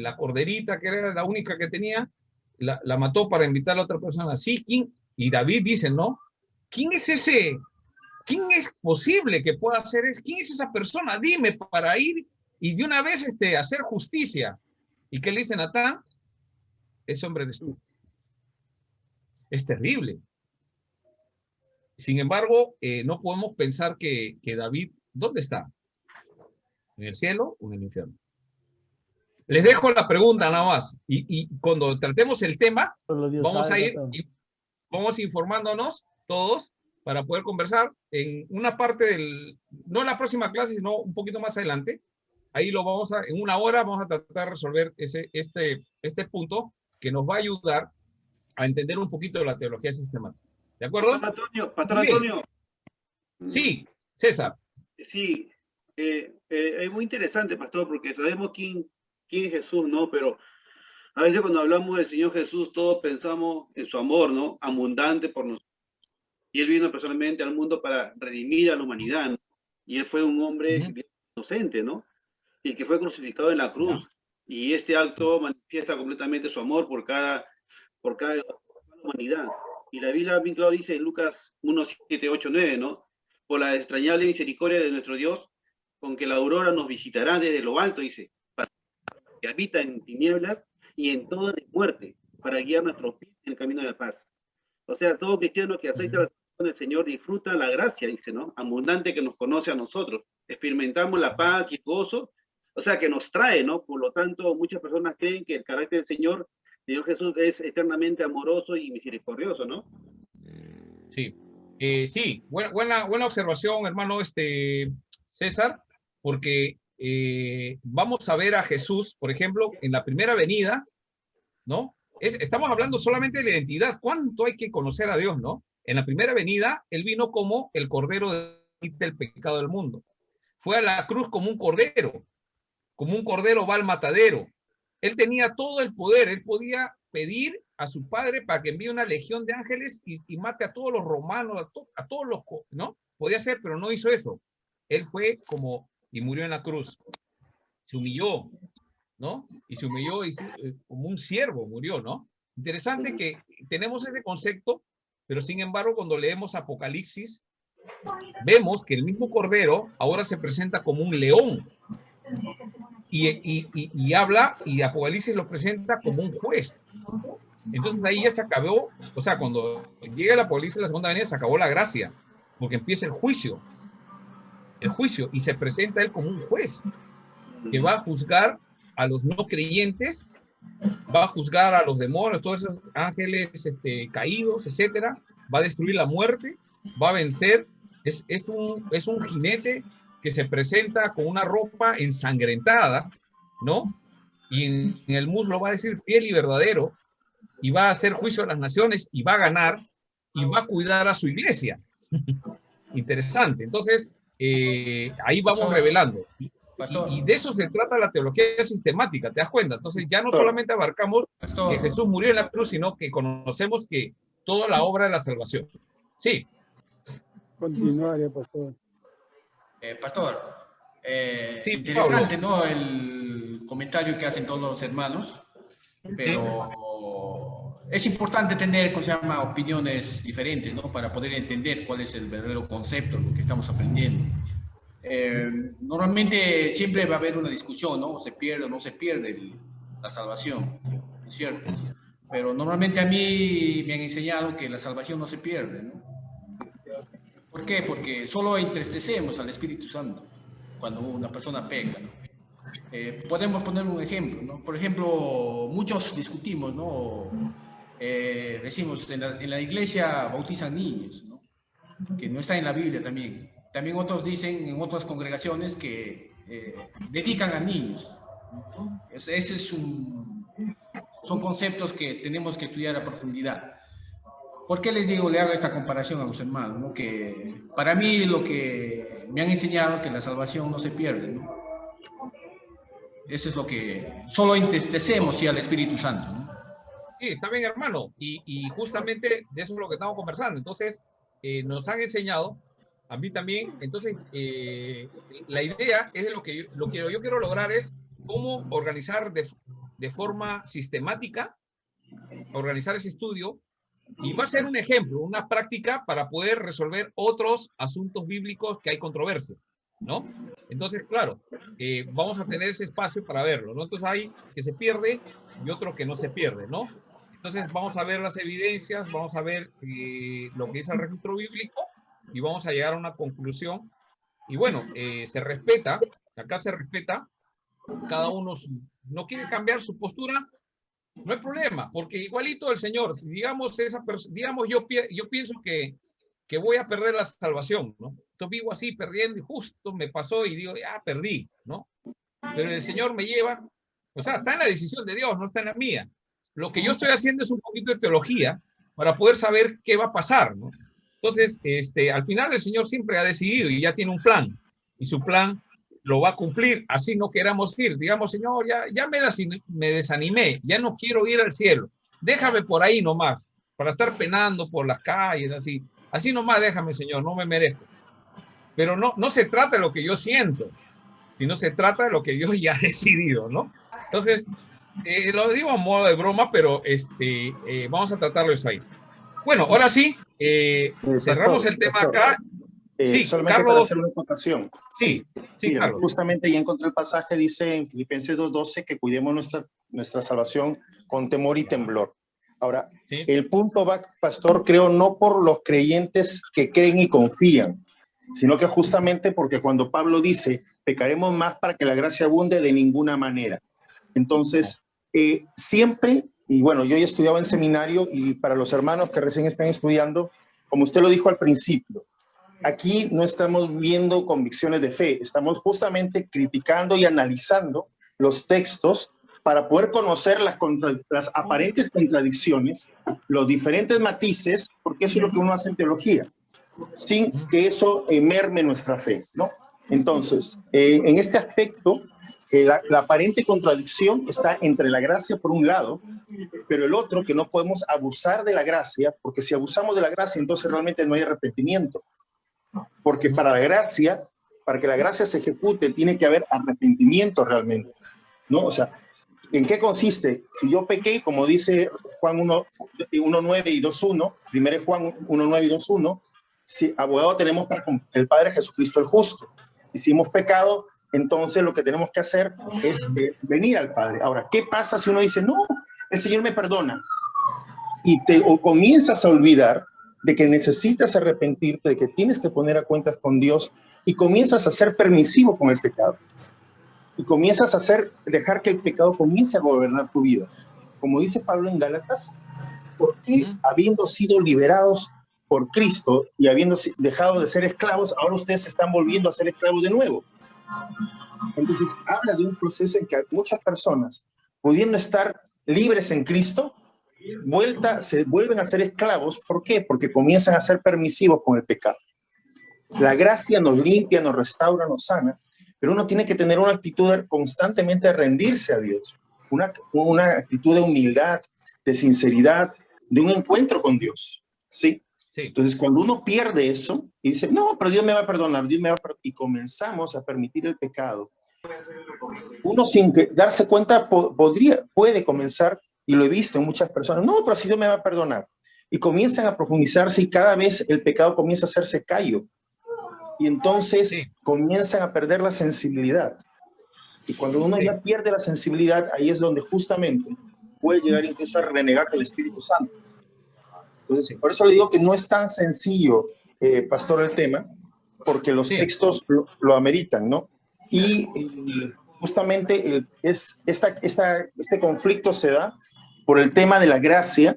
la corderita, que era la única que tenía, la mató para invitar a otra persona. Sí, ¿quién? Y David dice, ¿no? ¿Quién es ese? ¿Quién es posible que pueda hacer eso? ¿Quién es esa persona? Dime, para ir y de una vez hacer justicia. ¿Y qué le dice Natán? Ese hombre eres tú. Es terrible. Sin embargo, no podemos pensar que David, ¿dónde está? ¿En el cielo o en el infierno? Les dejo la pregunta nada más. Y cuando tratemos el tema, vamos a ir, vamos informándonos todos para poder conversar en una parte no en la próxima clase, sino un poquito más adelante. Ahí lo vamos a, en una hora vamos a tratar de resolver este punto que nos va a ayudar a entender un poquito de la teología sistemática. ¿De acuerdo? Pastor Antonio. Sí, César. Sí, es muy interesante, pastor, porque sabemos quién es Jesús, ¿no? Pero a veces cuando hablamos del Señor Jesús, todos pensamos en su amor, ¿no? Abundante por nosotros. Y Él vino personalmente al mundo para redimir a la humanidad, ¿no? Y Él fue un hombre inocente, ¿no? Y que fue crucificado en la cruz. Y este acto manifiesta completamente su amor por cada humanidad. Y la Biblia bien claro dice en Lucas 1, 7, 8, 9, ¿no? Por la extrañable misericordia de nuestro Dios, con que la aurora nos visitará desde lo alto, dice, para que habita en tinieblas y en toda muerte, para guiar nuestros pies en el camino de la paz. O sea, todo cristiano que acepta la salvación del Señor disfruta la gracia, dice, ¿no? Abundante que nos conoce a nosotros. Experimentamos la paz y el gozo, o sea, que nos trae, ¿no? Por lo tanto, muchas personas creen que el carácter del Señor Jesús es eternamente amoroso y misericordioso, ¿no? Sí. Sí, buena observación, hermano César, porque vamos a ver a Jesús, por ejemplo, en la primera venida, ¿no? Estamos hablando solamente de la identidad. ¿Cuánto hay que conocer a Dios, no? En la primera venida, Él vino como el cordero del pecado del mundo. Fue a la cruz como un cordero va al matadero. Él tenía todo el poder, él podía pedir a su padre para que envíe una legión de ángeles y mate a todos los romanos, a todos los, ¿no? Podía hacer, pero no hizo eso. Él fue y murió en la cruz. Se humilló, ¿no? Y se humilló como un siervo, murió, ¿no? Interesante que tenemos ese concepto, pero sin embargo, cuando leemos Apocalipsis, vemos que el mismo Cordero ahora se presenta como un león. Y habla, y Apocalipsis lo presenta como un juez. Entonces ahí ya se acabó, o sea, cuando llega el Apocalipsis de la segunda venida, se acabó la gracia, porque empieza el juicio, y se presenta él como un juez, que va a juzgar a los no creyentes, va a juzgar a los demonios, todos esos ángeles caídos, etcétera, va a destruir la muerte, va a vencer, es un jinete que se presenta con una ropa ensangrentada, ¿no? Y en el muslo va a decir fiel y verdadero, y va a hacer juicio a las naciones, y va a ganar, y va a cuidar a su iglesia. Interesante. Entonces, ahí vamos revelando. Y de eso se trata la teología sistemática, ¿te das cuenta? Entonces, ya no solamente abarcamos que Jesús murió en la cruz, sino que conocemos que toda la obra de la salvación. Sí. Continuar, pastor. Pastor, sí, interesante, ¿no? El comentario que hacen todos los hermanos, pero es importante tener, ¿cómo se llama?, opiniones diferentes, ¿no? Para poder entender cuál es el verdadero concepto, lo que estamos aprendiendo. Normalmente siempre va a haber una discusión, ¿no? Se pierde o no se pierde la salvación, ¿no es cierto? Pero normalmente a mí me han enseñado que la salvación no se pierde, ¿no? ¿Por qué? Porque solo entristecemos al Espíritu Santo cuando una persona peca, ¿no? Podemos poner un ejemplo, ¿no? Por ejemplo, muchos discutimos, ¿no? Decimos, en la iglesia bautizan niños, ¿no? Que no está en la Biblia también. También otros dicen en otras congregaciones que dedican a niños. Son conceptos que tenemos que estudiar a profundidad. ¿Por qué les digo, le hago esta comparación a los hermanos, ¿no? Que para mí lo que me han enseñado que la salvación no se pierde, ¿no? Eso es lo que solo entristecemos sí, al Espíritu Santo, ¿no? Sí, está bien, hermano. Y justamente de eso es lo que estamos conversando. Entonces, nos han enseñado, a mí también, entonces, la idea es de lo que yo quiero lograr es cómo organizar de forma sistemática, organizar ese estudio. Y va a ser un ejemplo, una práctica para poder resolver otros asuntos bíblicos que hay controversia, ¿no? Entonces, claro, vamos a tener ese espacio para verlo, ¿no? Entonces hay que se pierde y otro que no se pierde, ¿no? Entonces vamos a ver las evidencias, vamos a ver lo que dice el registro bíblico y vamos a llegar a una conclusión. Y bueno, se respeta, acá se respeta, cada uno no quiere cambiar su postura, no hay problema, porque igualito el Señor, si digamos, digamos yo pienso que voy a perder la salvación, ¿no? Entonces vivo así, perdiendo, y justo me pasó y digo, ya perdí, ¿no? Pero el Señor me lleva, o sea, está en la decisión de Dios, no está en la mía. Lo que yo estoy haciendo es un poquito de teología para poder saber qué va a pasar, ¿no? Entonces, al final el Señor siempre ha decidido y ya tiene un plan, y su plan lo va a cumplir, así no queramos ir. Digamos, Señor, ya me desanimé, ya no quiero ir al cielo, déjame por ahí nomás, para estar penando por las calles, así nomás déjame, Señor, no me merezco. Pero no se trata de lo que yo siento, sino se trata de lo que Dios ya ha decidido, ¿no? Entonces, lo digo a modo de broma, pero vamos a tratarlo eso ahí. Bueno, ahora sí, cerramos el tema acá. Sí, solamente Carlos. para hacer una acotación. Sí, mira, Carlos. justamente ya encontré el pasaje, dice en Filipenses 2:12 que cuidemos nuestra salvación con temor y temblor. Ahora, sí. El punto va, pastor, creo, no por los creyentes que creen y confían, sino que justamente porque cuando Pablo dice, pecaremos más para que la gracia abunde, de ninguna manera. Entonces, siempre, y bueno, yo ya estudiaba en seminario, y para los hermanos que recién están estudiando, como usted lo dijo al principio, aquí no estamos viendo convicciones de fe, estamos justamente criticando y analizando los textos para poder conocer las aparentes contradicciones, los diferentes matices, porque eso es lo que uno hace en teología, sin que eso merme nuestra fe, ¿no? Entonces, en este aspecto, la aparente contradicción está entre la gracia por un lado, pero el otro, que no podemos abusar de la gracia, porque si abusamos de la gracia, entonces realmente no hay arrepentimiento. Porque para que la gracia se ejecute, tiene que haber arrepentimiento realmente, ¿no? O sea, ¿en qué consiste? Si yo pequé, como dice Juan 1:9 y 2:1, 1 Juan 1:9 y 2:1, si abogado tenemos para el Padre Jesucristo el justo. Y si hemos pecado, entonces lo que tenemos que hacer es venir al Padre. Ahora, ¿qué pasa si uno dice, no, el Señor me perdona? O comienzas a olvidar de que necesitas arrepentirte, de que tienes que poner a cuentas con Dios, y comienzas a ser permisivo con el pecado. Y comienzas a dejar que el pecado comience a gobernar tu vida. Como dice Pablo en Gálatas, ¿por qué habiendo sido liberados por Cristo y habiendo dejado de ser esclavos, ahora ustedes se están volviendo a ser esclavos de nuevo? Entonces habla de un proceso en que muchas personas, pudiendo estar libres en Cristo, se vuelven a ser esclavos. ¿Por qué? Porque comienzan a ser permisivos con el pecado. La gracia nos limpia, nos restaura, nos sana, pero uno tiene que tener una actitud constantemente de rendirse a Dios, una actitud de humildad, de sinceridad, de un encuentro con Dios, ¿sí? Sí. Entonces, cuando uno pierde eso y dice, no, pero Dios me va a perdonar, y comenzamos a permitir el pecado, uno sin darse cuenta puede comenzar, y lo he visto en muchas personas, no, pero si Dios me va a perdonar, y comienzan a profundizarse, y cada vez el pecado comienza a hacerse callo, y entonces comienzan a perder la sensibilidad. Y cuando uno ya pierde la sensibilidad, ahí es donde justamente puede llegar incluso a renegar del Espíritu Santo. Entonces, por eso le digo que no es tan sencillo, pastor, el tema, porque los textos lo ameritan, ¿no? Y justamente este conflicto se da por el tema de la gracia,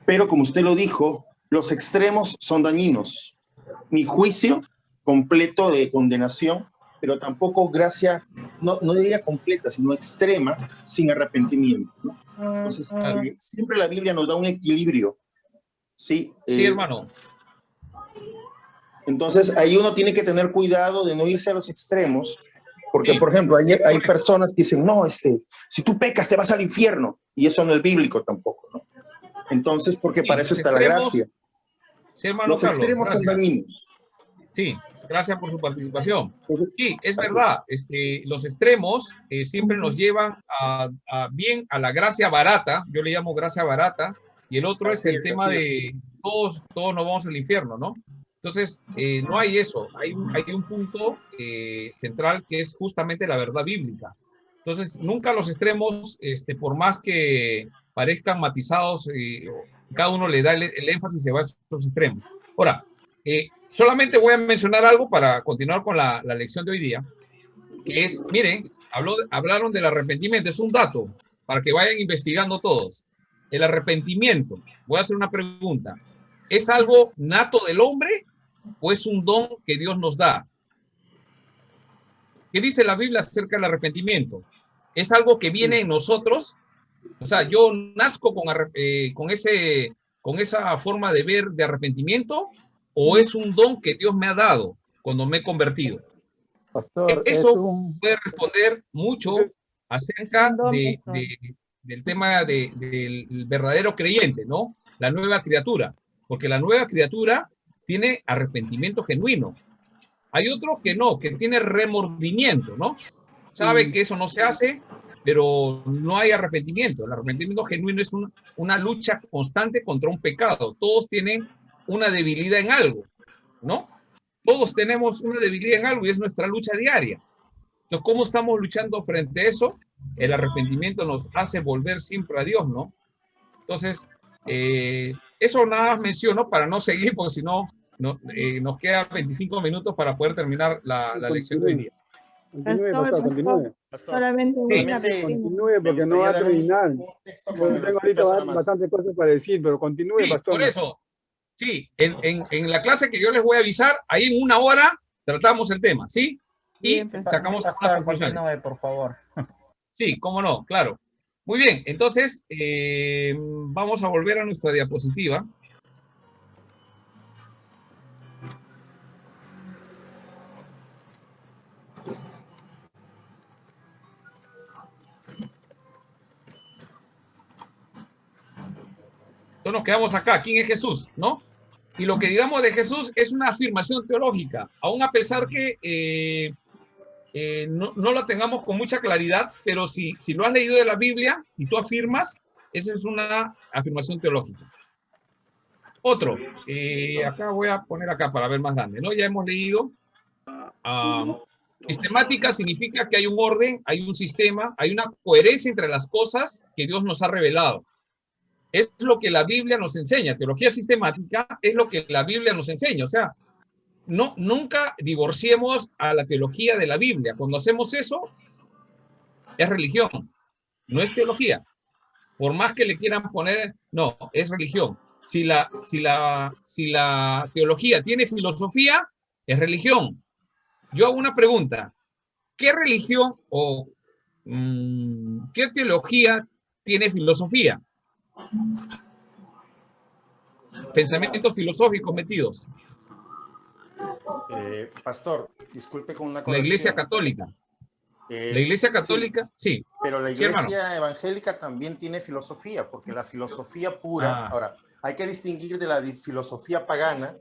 pero como usted lo dijo, los extremos son dañinos. Ni juicio completo de condenación, pero tampoco gracia, no diría completa, sino extrema, sin arrepentimiento, ¿no? Entonces, siempre la Biblia nos da un equilibrio. Sí, hermano. Entonces, ahí uno tiene que tener cuidado de no irse a los extremos, porque, por ejemplo, hay personas que dicen, no, si tú pecas te vas al infierno, y eso no es bíblico tampoco, ¿no? Entonces, porque para eso está la gracia. Sí, hermano los Carlos, extremos son dañinos. Sí, gracias por su participación. Sí, es verdad, los extremos siempre nos llevan a la gracia barata, yo le llamo gracia barata, y el otro es el tema de todos nos vamos al infierno, ¿no? Entonces, no hay eso, hay un punto central que es justamente la verdad bíblica. Entonces, nunca los extremos, por más que parezcan matizados, cada uno le da el énfasis y se va a esos extremos. Ahora, Solamente voy a mencionar algo para continuar con la lección de hoy día, que es, miren, hablaron del arrepentimiento, es un dato para que vayan investigando todos. El arrepentimiento, voy a hacer una pregunta, ¿es algo nato del hombre o es un don que Dios nos da? ¿Qué dice la Biblia acerca del arrepentimiento? ¿Es algo que viene en nosotros? O sea, yo nazco con esa forma de ver de arrepentimiento, o es un don que Dios me ha dado cuando me he convertido. Pastor, eso puede responder mucho acerca del tema del verdadero creyente, ¿no? La nueva criatura, porque la nueva criatura tiene arrepentimiento genuino. Hay otro que no, que tiene remordimiento, ¿no? Sabe que eso no se hace, pero no hay arrepentimiento. El arrepentimiento genuino es una lucha constante contra un pecado. Todos tienen una debilidad en algo, ¿no? Todos tenemos una debilidad en algo y es nuestra lucha diaria. Entonces, ¿cómo estamos luchando frente a eso? El arrepentimiento nos hace volver siempre a Dios, ¿no? Entonces, eso nada más menciono para no seguir, porque si no, nos quedan 25 minutos para poder terminar la lección de hoy día. Continúe. Solamente continúe porque no va a terminar. Yo tengo ahorita bastante cosas para decir, pero continúe, sí, pastor. Por eso, sí, en la clase que yo les voy a avisar, ahí en 1 hora tratamos el tema, ¿sí? Y sacamos unas conclusiones. Por favor. Sí, cómo no, claro. Muy bien, entonces vamos a volver a nuestra diapositiva. Entonces nos quedamos acá. ¿Quién es Jesús? ¿No? Y lo que digamos de Jesús es una afirmación teológica, aun a pesar que no la tengamos con mucha claridad, pero si lo has leído de la Biblia y tú afirmas, esa es una afirmación teológica. Otro, acá voy a poner acá para ver más grande, ¿no? Ya hemos leído. Sistemática significa que hay un orden, hay un sistema, hay una coherencia entre las cosas que Dios nos ha revelado. Es lo que la Biblia nos enseña. Teología sistemática es lo que la Biblia nos enseña. O sea, nunca divorciemos a la teología de la Biblia. Cuando hacemos eso, es religión, no es teología. Por más que le quieran poner, no, es religión. Si la teología tiene filosofía, es religión. Yo hago una pregunta. ¿Qué religión o qué teología tiene filosofía? Pensamientos filosóficos metidos. Pastor, disculpe con una La corrección. Iglesia Católica. La Iglesia Católica, sí. Pero la Sí, Iglesia evangélica también tiene filosofía, porque la filosofía pura, ahora, hay que distinguir de la filosofía pagana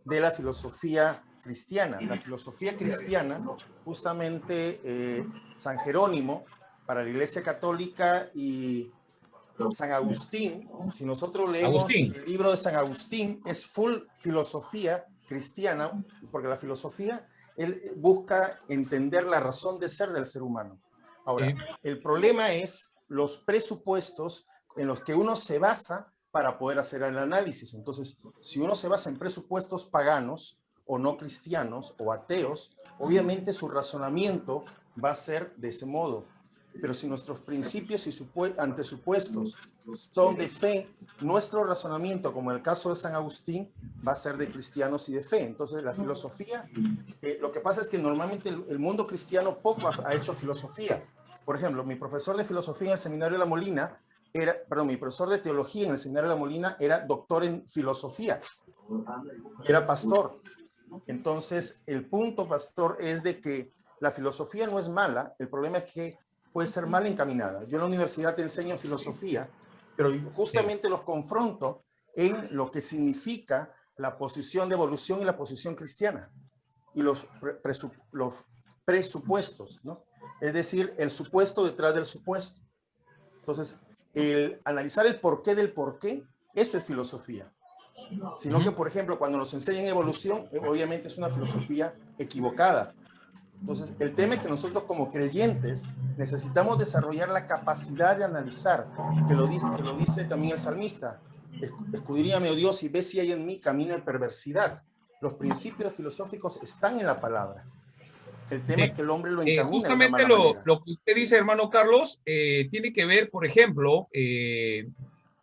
de la filosofía cristiana. La filosofía cristiana, justamente San Jerónimo, para la Iglesia Católica, y San Agustín, si nosotros leemos el libro de San Agustín, es full filosofía cristiana, porque la filosofía, él busca entender la razón de ser del ser humano. Ahora, el problema es los presupuestos en los que uno se basa para poder hacer el análisis. Entonces, si uno se basa en presupuestos paganos o no cristianos o ateos, obviamente su razonamiento va a ser de ese modo. Pero si nuestros principios y antesupuestos son de fe, nuestro razonamiento, como en el caso de San Agustín, va a ser de cristianos y de fe. Entonces, la filosofía, lo que pasa es que normalmente el mundo cristiano poco ha hecho filosofía. Por ejemplo, mi profesor de filosofía en el Seminario de La Molina, mi profesor de teología en el Seminario de La Molina era doctor en filosofía, era pastor. Entonces, el punto, pastor, es de que la filosofía no es mala, el problema es que puede ser mal encaminada. Yo en la universidad te enseño filosofía, pero justamente los confronto en lo que significa la posición de evolución y la posición cristiana y los presupuestos, ¿no? Es decir, el supuesto detrás del supuesto. Entonces, el analizar el porqué del porqué, eso es filosofía. Sino que, por ejemplo, cuando nos enseñan evolución, obviamente es una filosofía equivocada. Entonces, el tema es que nosotros como creyentes necesitamos desarrollar la capacidad de analizar, que lo dice también el salmista. Escudriñame, oh Dios, y ve si hay en mí camino de perversidad. Los principios filosóficos están en la palabra. El tema es que el hombre lo encamina justamente de una mala manera. lo que usted dice, hermano Carlos, tiene que ver, por ejemplo,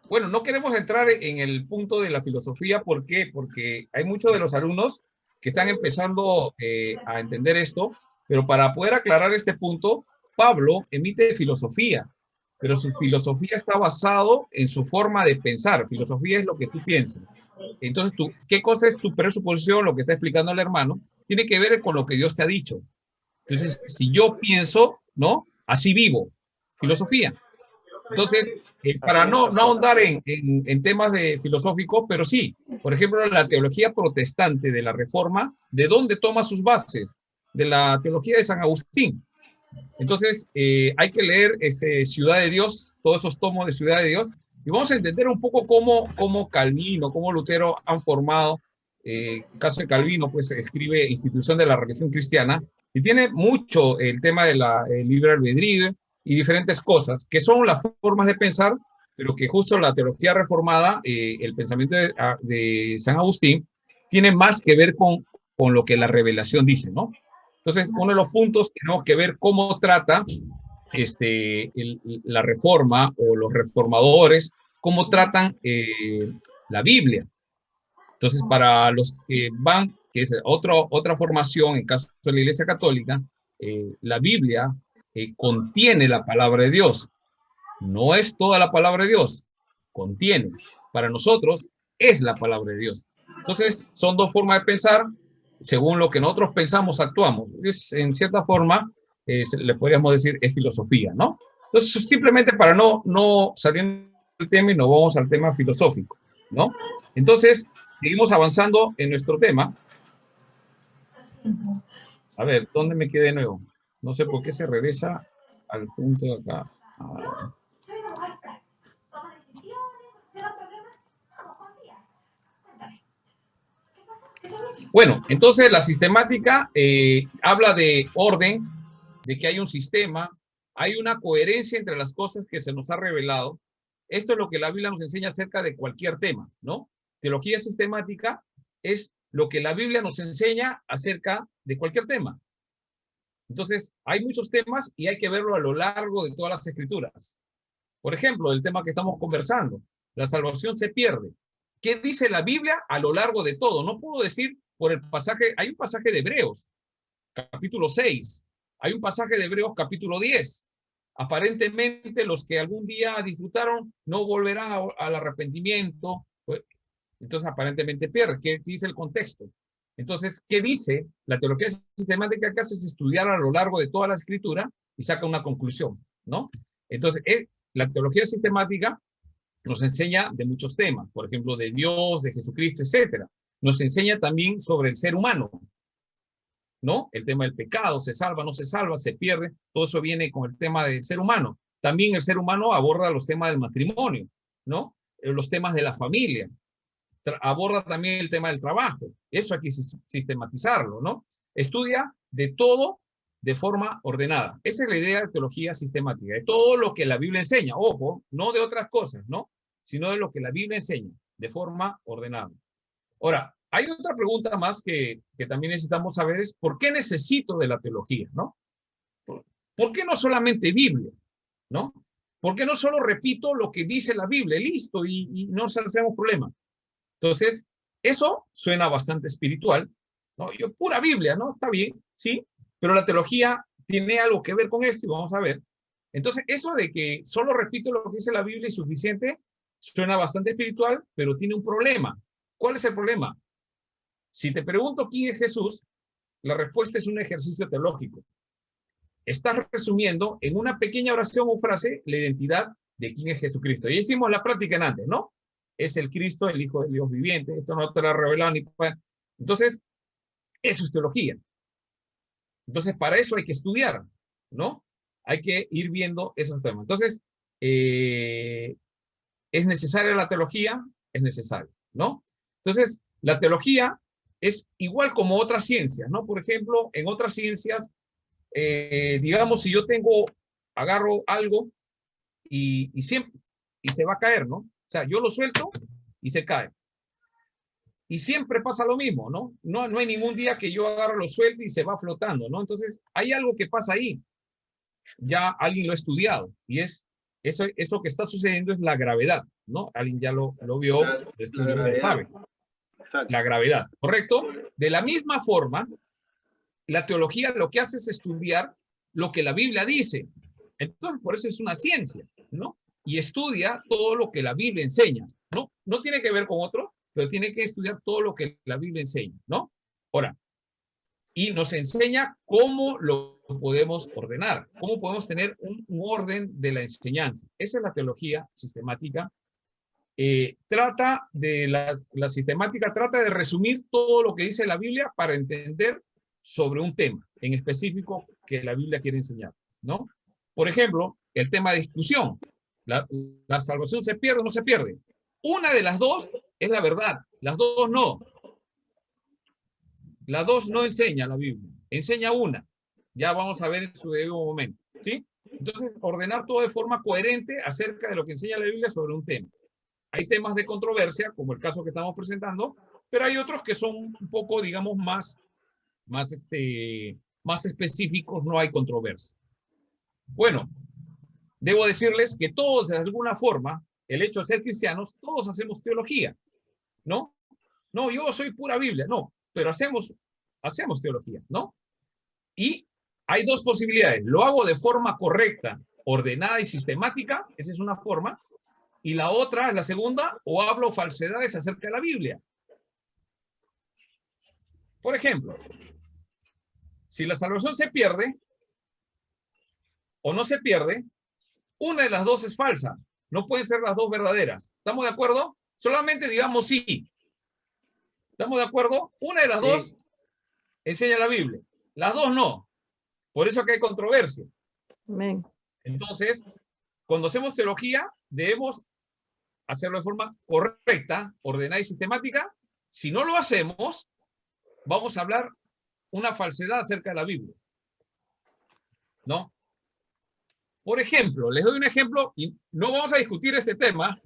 bueno, no queremos entrar en el punto de la filosofía. ¿Por qué? Porque hay muchos de los alumnos que están empezando a entender esto, pero para poder aclarar este punto, Pablo emite filosofía, pero su filosofía está basado en su forma de pensar. Filosofía es lo que tú piensas. Entonces, ¿qué cosa es tu presuposición? Lo que está explicando el hermano, tiene que ver con lo que Dios te ha dicho. Entonces, si yo pienso, ¿no? Así vivo. Filosofía. Entonces, para no ahondar en temas filosóficos, pero sí, por ejemplo, la teología protestante de la Reforma, ¿de dónde toma sus bases? De la teología de San Agustín. Entonces, hay que leer Ciudad de Dios, todos esos tomos de Ciudad de Dios, y vamos a entender un poco cómo Calvino, cómo Lutero han formado. En caso de Calvino, pues escribe Institución de la Religión Cristiana, y tiene mucho el tema de la libre albedrío y diferentes cosas, que son las formas de pensar, pero que justo la teología reformada, el pensamiento de San Agustín, tiene más que ver con lo que la revelación dice, ¿no? Entonces, uno de los puntos tenemos que ver cómo trata la reforma o los reformadores, cómo tratan la Biblia. Entonces, para los que van, que es otra formación, en caso de la Iglesia Católica, la Biblia contiene la palabra de Dios. No es toda la palabra de Dios, contiene. Para nosotros es la palabra de Dios. Entonces, son dos formas de pensar. Según lo que nosotros pensamos, actuamos. En cierta forma, le podríamos decir, es filosofía, ¿no? Entonces, simplemente para no salir del tema y nos vamos al tema filosófico, ¿no? Entonces, seguimos avanzando en nuestro tema. A ver, ¿dónde me quedé de nuevo? No sé por qué se regresa al punto de acá. Bueno, entonces la sistemática habla de orden, de que hay un sistema, hay una coherencia entre las cosas que se nos ha revelado. Esto es lo que la Biblia nos enseña acerca de cualquier tema, ¿no? Teología sistemática es lo que la Biblia nos enseña acerca de cualquier tema. Entonces, hay muchos temas y hay que verlo a lo largo de todas las escrituras. Por ejemplo, el tema que estamos conversando, la salvación se pierde. ¿Qué dice la Biblia a lo largo de todo? No puedo decir por el pasaje, hay un pasaje de Hebreos, capítulo 6, hay un pasaje de Hebreos, capítulo 10. Aparentemente, los que algún día disfrutaron no volverán al arrepentimiento. Entonces, aparentemente pierde. ¿Qué dice el contexto? Entonces, ¿qué dice? La teología sistemática que hace es estudiar a lo largo de toda la escritura y saca una conclusión, ¿no? Entonces, la teología sistemática nos enseña de muchos temas, por ejemplo, de Dios, de Jesucristo, etcétera. Nos enseña también sobre el ser humano, ¿no? El tema del pecado, se salva, no se salva, se pierde, todo eso viene con el tema del ser humano. También el ser humano aborda los temas del matrimonio, ¿no? Los temas de la familia, aborda también el tema del trabajo. Eso hay que sistematizarlo, ¿no? Estudia de todo de forma ordenada. Esa es la idea de teología sistemática, de todo lo que la Biblia enseña. Ojo, no de otras cosas, ¿no? Sino de lo que la Biblia enseña, de forma ordenada. Ahora, hay otra pregunta más que también necesitamos saber, es ¿por qué necesito de la teología, ¿no? ¿Por qué no solamente Biblia, ¿no? ¿Por qué no solo repito lo que dice la Biblia? Listo, y no hacemos problema. Entonces, eso suena bastante espiritual, ¿no? Pura Biblia, ¿no? Está bien, sí, pero la teología tiene algo que ver con esto y vamos a ver. Entonces, eso de que solo repito lo que dice la Biblia es suficiente, suena bastante espiritual, pero tiene un problema. ¿Cuál es el problema? Si te pregunto quién es Jesús, la respuesta es un ejercicio teológico. Estás resumiendo en una pequeña oración o frase la identidad de quién es Jesucristo. Ya hicimos la práctica en antes, ¿no? Es el Cristo, el Hijo del Dios viviente. Esto no te lo ha revelado ni para... Entonces, eso es teología. Entonces, para eso hay que estudiar, ¿no? Hay que ir viendo esos temas. Entonces, ¿es necesaria la teología? Es necesario, ¿no? Entonces, la teología es igual como otras ciencias, ¿no? Por ejemplo, en otras ciencias, digamos, si yo agarro algo y se va a caer, ¿no? O sea, yo lo suelto y se cae. Y siempre pasa lo mismo, ¿no? No hay ningún día que yo agarro lo suelto y se va flotando, ¿no? Entonces, hay algo que pasa ahí. Ya alguien lo ha estudiado y es eso que está sucediendo es la gravedad, ¿no? Alguien ya lo vio, lo sabe. La gravedad, ¿correcto? De la misma forma, la teología lo que hace es estudiar lo que la Biblia dice. Entonces, por eso es una ciencia, ¿no? Y estudia todo lo que la Biblia enseña, ¿no? No tiene que ver con otro, pero tiene que estudiar todo lo que la Biblia enseña, ¿no? Ahora, y nos enseña cómo lo podemos ordenar, cómo podemos tener un orden de la enseñanza. Esa es la teología sistemática. La sistemática trata de resumir todo lo que dice la Biblia para entender sobre un tema en específico que la Biblia quiere enseñar, ¿no? Por ejemplo, el tema de exclusión. La salvación se pierde o no se pierde. Una de las dos es la verdad, las dos no. Las dos no enseña la Biblia, enseña una. Ya vamos a ver en su debido momento, ¿sí? Entonces, ordenar todo de forma coherente acerca de lo que enseña la Biblia sobre un tema. Hay temas de controversia, como el caso que estamos presentando, pero hay otros que son un poco, digamos, más específicos, no hay controversia. Bueno, debo decirles que todos, de alguna forma, el hecho de ser cristianos, todos hacemos teología, ¿no? No, yo soy pura Biblia, no, pero hacemos teología, ¿no? Y hay dos posibilidades. Lo hago de forma correcta, ordenada y sistemática, esa es una forma, y la otra, la segunda, o hablo falsedades acerca de la Biblia. Por ejemplo, si la salvación se pierde o no se pierde, una de las dos es falsa. No pueden ser las dos verdaderas. ¿Estamos de acuerdo? Solamente digamos sí. ¿Estamos de acuerdo? Una de las dos enseña la Biblia. Las dos no. Por eso que hay controversia. Amén. Entonces, cuando hacemos teología, debemos hacerlo de forma correcta, ordenada y sistemática. Si no lo hacemos, vamos a hablar una falsedad acerca de la Biblia. ¿No? Por ejemplo, les doy un ejemplo y no vamos a discutir este tema,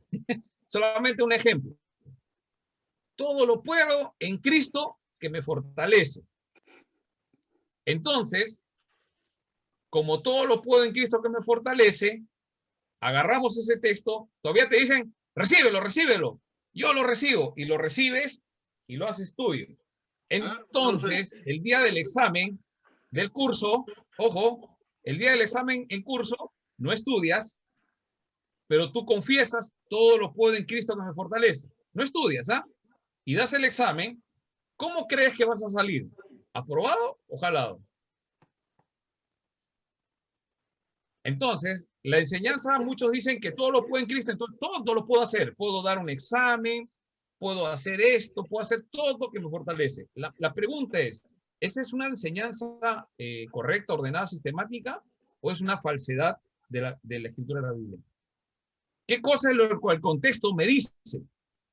solamente un ejemplo. Todo lo puedo en Cristo que me fortalece. Entonces, como todo lo puedo en Cristo que me fortalece, agarramos ese texto, todavía te dicen, recíbelo, recíbelo. Yo lo recibo y lo recibes y lo haces tuyo. Entonces, el día del examen del curso, ojo, el día del examen en curso, no estudias, pero tú confiesas, todo lo puedo en Cristo que me fortalece. No estudias, ¿ah? Y das el examen, ¿cómo crees que vas a salir? ¿Aprobado o jalado? Entonces, la enseñanza, muchos dicen que todo lo puedo en Cristo, entonces todo lo puedo hacer. Puedo dar un examen, puedo hacer esto, puedo hacer todo lo que me fortalece. La pregunta es, ¿esa es una enseñanza correcta, ordenada, sistemática, o es una falsedad de la escritura de la Biblia? ¿Qué cosa es lo que el contexto me dice?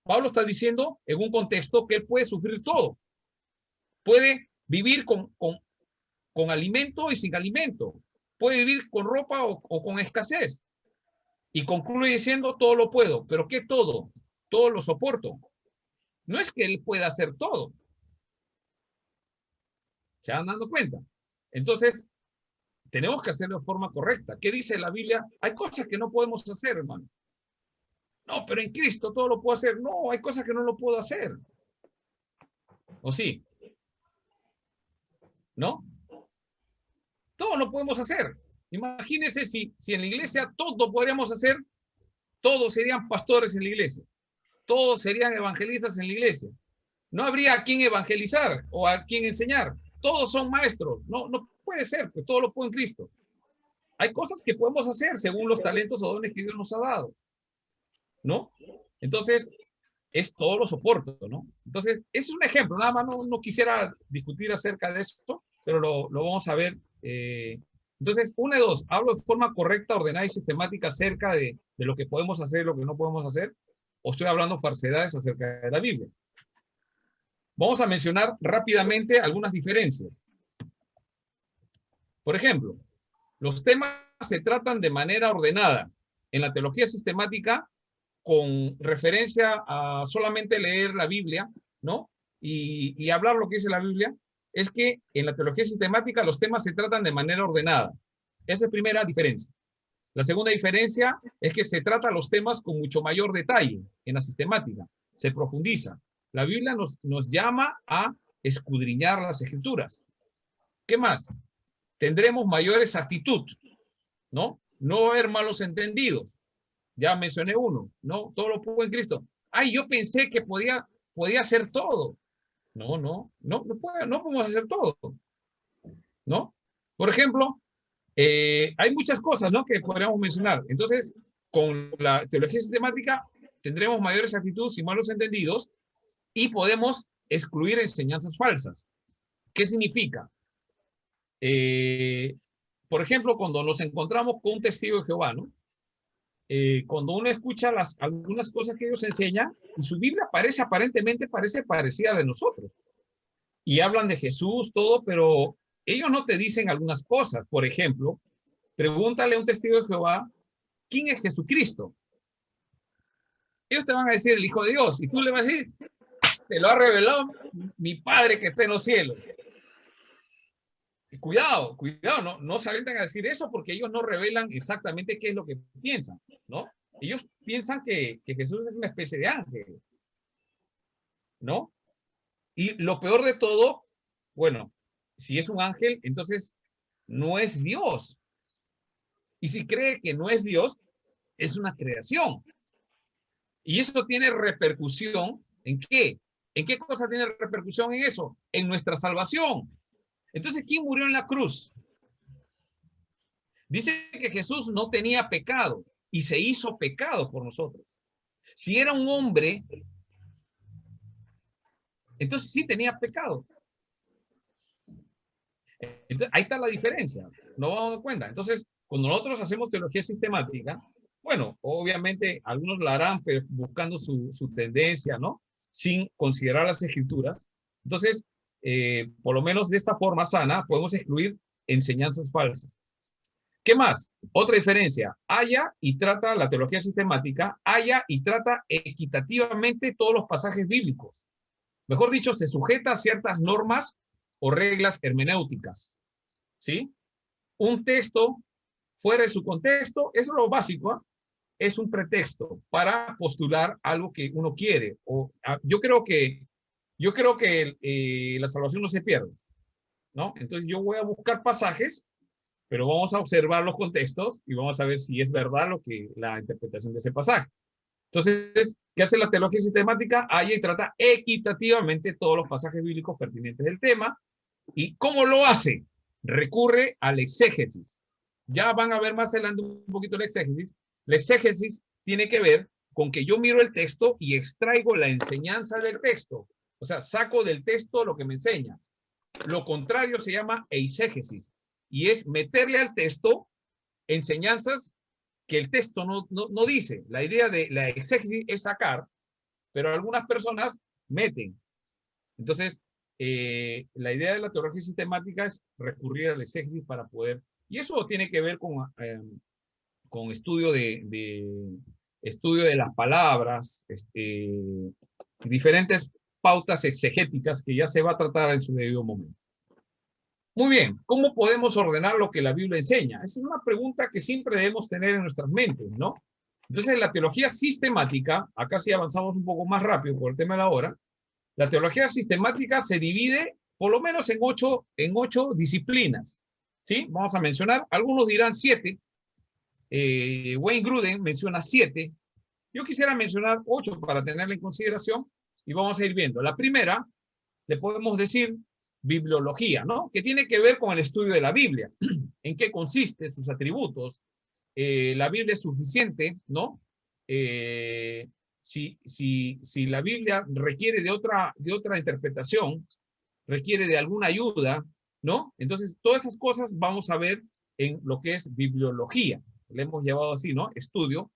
Pablo está diciendo en un contexto que él puede sufrir todo. Puede vivir con alimento y sin alimento. Puede vivir con ropa o con escasez. Y concluye diciendo, todo lo puedo. ¿Pero qué todo? Todo lo soporto. No es que él pueda hacer todo. ¿Se van dando cuenta? Entonces, tenemos que hacerlo de forma correcta. ¿Qué dice la Biblia? Hay cosas que no podemos hacer, hermano. No, pero en Cristo todo lo puedo hacer. No, hay cosas que no lo puedo hacer. ¿O sí? ¿No? Todo lo podemos hacer. Imagínense si en la iglesia todo podríamos hacer, todos serían pastores en la iglesia. Todos serían evangelistas en la iglesia. No habría a quien evangelizar o a quien enseñar. Todos son maestros. No puede ser, pues todo lo puedo en Cristo. Hay cosas que podemos hacer según los talentos o dones que Dios nos ha dado, ¿no? Entonces, es todo lo soporto, ¿no? Entonces, ese es un ejemplo. Nada más no quisiera discutir acerca de esto, pero lo vamos a ver. Entonces, una de dos. Hablo de forma correcta, ordenada y sistemática acerca de lo que podemos hacer y lo que no podemos hacer, o estoy hablando falsedades acerca de la Biblia. Vamos a mencionar rápidamente algunas diferencias. Por ejemplo, los temas se tratan de manera ordenada. En la teología sistemática, con referencia a solamente leer la Biblia, ¿no? Y hablar lo que dice la Biblia, es que en la teología sistemática los temas se tratan de manera ordenada. Esa es la primera diferencia. La segunda diferencia es que se trata los temas con mucho mayor detalle en la sistemática. Se profundiza. La Biblia nos llama a escudriñar las escrituras. ¿Qué más? Tendremos mayor exactitud, ¿no? No va a haber malos entendidos. Ya mencioné uno, ¿no? Todo lo puedo en Cristo. Ay, yo pensé que podía hacer todo. No podemos hacer todo, ¿no? Por ejemplo, hay muchas cosas, ¿no?, que podríamos mencionar. Entonces, con la teología sistemática tendremos mayores actitudes y malos entendidos y podemos excluir enseñanzas falsas. ¿Qué significa? Por ejemplo, cuando nos encontramos con un testigo de Jehová, ¿no? Cuando uno escucha algunas cosas que ellos enseñan, y su Biblia aparentemente parece parecida a de nosotros. Y hablan de Jesús, todo, pero ellos no te dicen algunas cosas. Por ejemplo, pregúntale a un testigo de Jehová, ¿quién es Jesucristo? Ellos te van a decir el Hijo de Dios, y tú le vas a decir, te lo ha revelado mi Padre que está en los cielos. Cuidado, no se avientan a decir eso porque ellos no revelan exactamente qué es lo que piensan, ¿no? Ellos piensan que Jesús es una especie de ángel, ¿no? Y lo peor de todo, bueno, si es un ángel, entonces no es Dios. Y si cree que no es Dios, es una creación. Y eso tiene repercusión, ¿en qué? ¿En qué cosa tiene repercusión en eso? En nuestra salvación. Entonces, ¿quién murió en la cruz? Dice que Jesús no tenía pecado y se hizo pecado por nosotros. Si era un hombre, entonces sí tenía pecado. Entonces, ahí está la diferencia. No vamos a dar cuenta. Entonces, cuando nosotros hacemos teología sistemática, bueno, obviamente algunos la harán pero buscando su tendencia, ¿no? Sin considerar las escrituras. Entonces, por lo menos de esta forma sana, podemos excluir enseñanzas falsas. ¿Qué más? Otra diferencia. Halla y trata la teología sistemática, halla y trata equitativamente todos los pasajes bíblicos. Mejor dicho, se sujeta a ciertas normas o reglas hermenéuticas. ¿Sí? Un texto fuera de su contexto, eso es lo básico, ¿eh? Es un pretexto para postular algo que uno quiere. Yo creo que la salvación no se pierde, ¿no? Entonces yo voy a buscar pasajes, pero vamos a observar los contextos y vamos a ver si es verdad la interpretación de ese pasaje. Entonces, ¿qué hace la teología sistemática? Halla y trata equitativamente todos los pasajes bíblicos pertinentes del tema. ¿Y cómo lo hace? Recurre al exégesis. Ya van a ver más adelante un poquito el exégesis. La exégesis tiene que ver con que yo miro el texto y extraigo la enseñanza del texto. O sea, saco del texto lo que me enseña. Lo contrario se llama eisegesis y es meterle al texto enseñanzas que el texto no dice. La idea de la exégesis es sacar, pero algunas personas meten. Entonces, la idea de la teología sistemática es recurrir al exégesis para poder, y eso tiene que ver con estudio de las palabras, diferentes pautas exegéticas que ya se va a tratar en su debido momento. Muy bien, ¿cómo podemos ordenar lo que la Biblia enseña? Esa es una pregunta que siempre debemos tener en nuestras mentes, ¿no? Entonces, la teología sistemática, acá sí avanzamos un poco más rápido por el tema de la hora, la teología sistemática se divide por lo menos en ocho disciplinas, ¿sí? Vamos a mencionar, algunos dirán 7, Wayne Grudem menciona 7, yo quisiera mencionar 8 para tenerla en consideración y vamos a ir viendo. La primera, le podemos decir bibliología, ¿no? Que tiene que ver con el estudio de la Biblia. ¿En qué consiste? Sus atributos. La Biblia es suficiente, ¿no? Si la Biblia requiere de otra interpretación, requiere de alguna ayuda, ¿no? Entonces, todas esas cosas vamos a ver en lo que es bibliología. Le hemos llevado así, ¿no? Estudio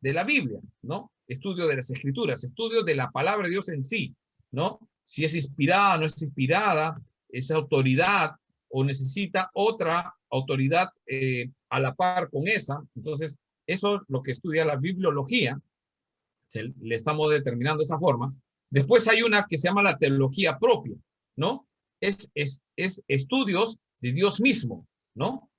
de la Biblia, ¿no? Estudio de las Escrituras, estudio de la palabra de Dios en sí, ¿no? Si es inspirada, no es inspirada, es autoridad o necesita otra autoridad a la par con esa. Entonces, eso es lo que estudia la bibliología. Le estamos determinando de esa forma. Después hay una que se llama la teología propia, ¿no? Es estudios de Dios mismo, ¿no?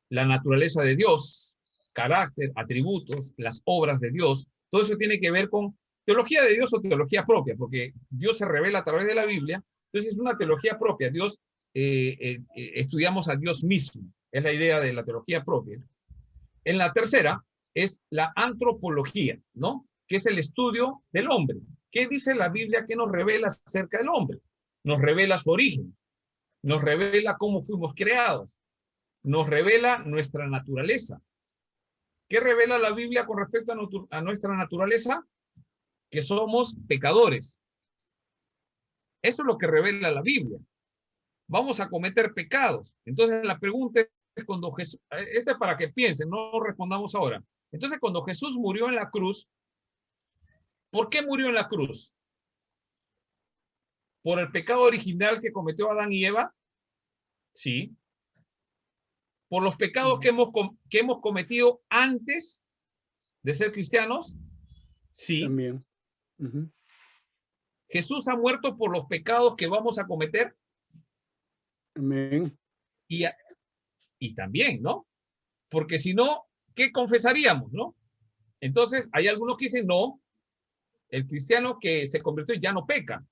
La naturaleza de Dios, carácter, atributos, las obras de Dios, todo eso tiene que ver con teología de Dios o teología propia, porque Dios se revela a través de la Biblia, entonces es una teología propia. Dios, estudiamos a Dios mismo, es la idea de la teología propia. En la tercera es la antropología, ¿no? Que es el estudio del hombre. ¿Qué dice la Biblia que nos revela acerca del hombre? Nos revela su origen, nos revela cómo fuimos creados, nos revela nuestra naturaleza. ¿Qué revela la Biblia con respecto a nuestra naturaleza? Que somos pecadores. Eso es lo que revela la Biblia. Vamos a cometer pecados. Entonces la pregunta es cuando Jesús, es para que piensen, no respondamos ahora. Entonces cuando Jesús murió en la cruz, ¿por qué murió en la cruz? ¿Por el pecado original que cometió Adán y Eva? Sí. ¿Por los pecados que hemos cometido antes de ser cristianos? Sí. También. Jesús ha muerto por los pecados que vamos a cometer. Amén. Y también, ¿no? Porque si no, ¿qué confesaríamos, no? Entonces, hay algunos que dicen, no, el cristiano que se convirtió ya no peca.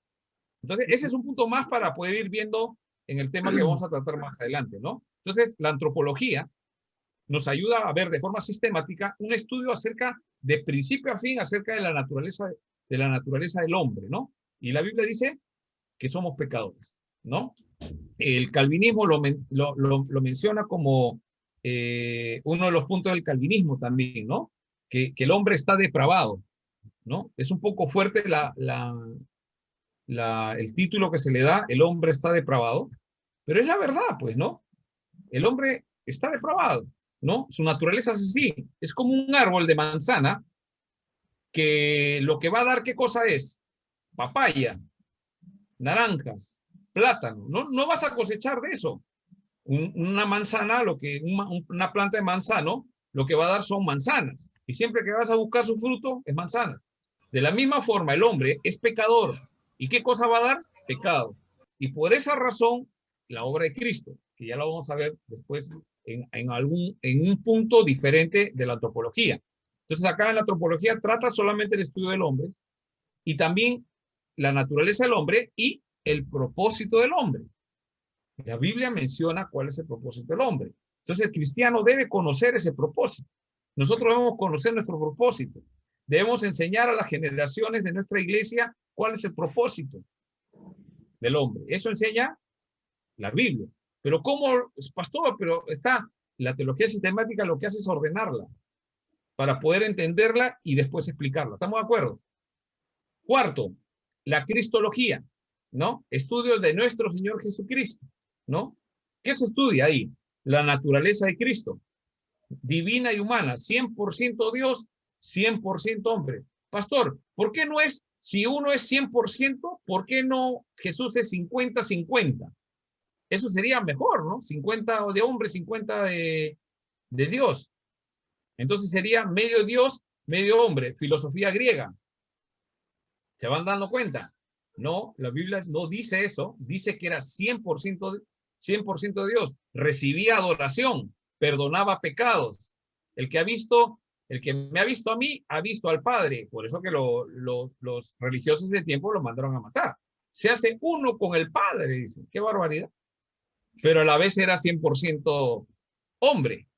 Entonces, ese es un punto más para poder ir viendo en el tema que vamos a tratar más adelante, ¿no? Entonces, la antropología nos ayuda a ver de forma sistemática un estudio acerca, de principio a fin, acerca de la naturaleza del hombre, ¿no? Y la Biblia dice que somos pecadores, ¿no? El calvinismo lo menciona como uno de los puntos del calvinismo también, ¿no? Que el hombre está depravado, ¿no? Es un poco fuerte el título que se le da, el hombre está depravado, pero es la verdad, pues, ¿no? El hombre está depravado, ¿no? Su naturaleza es así. Es como un árbol de manzana que lo que va a dar, ¿qué cosa es? Papaya, naranjas, plátano. No vas a cosechar de eso. Una manzana, una planta de manzano, lo que va a dar son manzanas. Y siempre que vas a buscar su fruto, es manzana. De la misma forma, el hombre es pecador. ¿Y qué cosa va a dar? Pecado. Y por esa razón, la obra de Cristo, que ya la vamos a ver después en un punto diferente de la antropología. Entonces acá en la antropología trata solamente el estudio del hombre y también la naturaleza del hombre y el propósito del hombre. La Biblia menciona cuál es el propósito del hombre. Entonces el cristiano debe conocer ese propósito. Nosotros debemos conocer nuestro propósito. Debemos enseñar a las generaciones de nuestra iglesia cuál es el propósito del hombre. Eso enseña la Biblia. Pero ¿cómo, pastor? Pero la teología sistemática lo que hace es ordenarla para poder entenderla y después explicarla. ¿Estamos de acuerdo? Cuarto, la cristología, ¿no? Estudios de nuestro Señor Jesucristo, ¿no? ¿Qué se estudia ahí? La naturaleza de Cristo, divina y humana, 100% Dios, 100% hombre. Pastor, ¿por qué no es, si uno es 100%, ¿por qué no Jesús es 50-50? Eso sería mejor, ¿no? 50 de hombre, 50 de Dios. Entonces sería medio Dios, medio hombre, filosofía griega. ¿Se van dando cuenta? No, la Biblia no dice eso, dice que era 100% de Dios. Recibía adoración, perdonaba pecados. El que me ha visto a mí, ha visto al Padre. Por eso que los religiosos del tiempo lo mandaron a matar. Se hace uno con el Padre, dicen. Qué barbaridad. Pero a la vez era 100% hombre.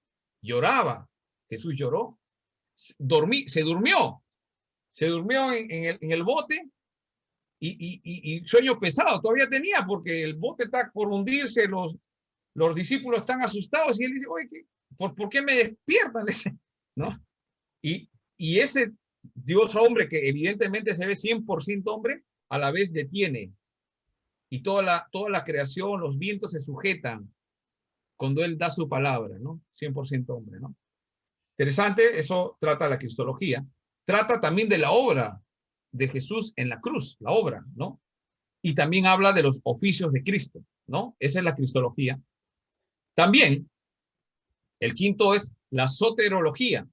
Lloraba. Jesús lloró. Se durmió en el bote y sueño pesado todavía tenía porque el bote está por hundirse, los discípulos están asustados y él dice, oye, ¿por qué me despiertan? ¿No? Y ese Dios hombre que evidentemente se ve 100% hombre, a la vez detiene y toda la creación, los vientos se sujetan cuando él da su palabra, ¿no? 100% hombre, ¿no? Interesante, eso trata la cristología. Trata también de la obra de Jesús en la cruz, la obra, ¿no? Y también habla de los oficios de Cristo, ¿no? Esa es la cristología. También, el quinto es la soterología.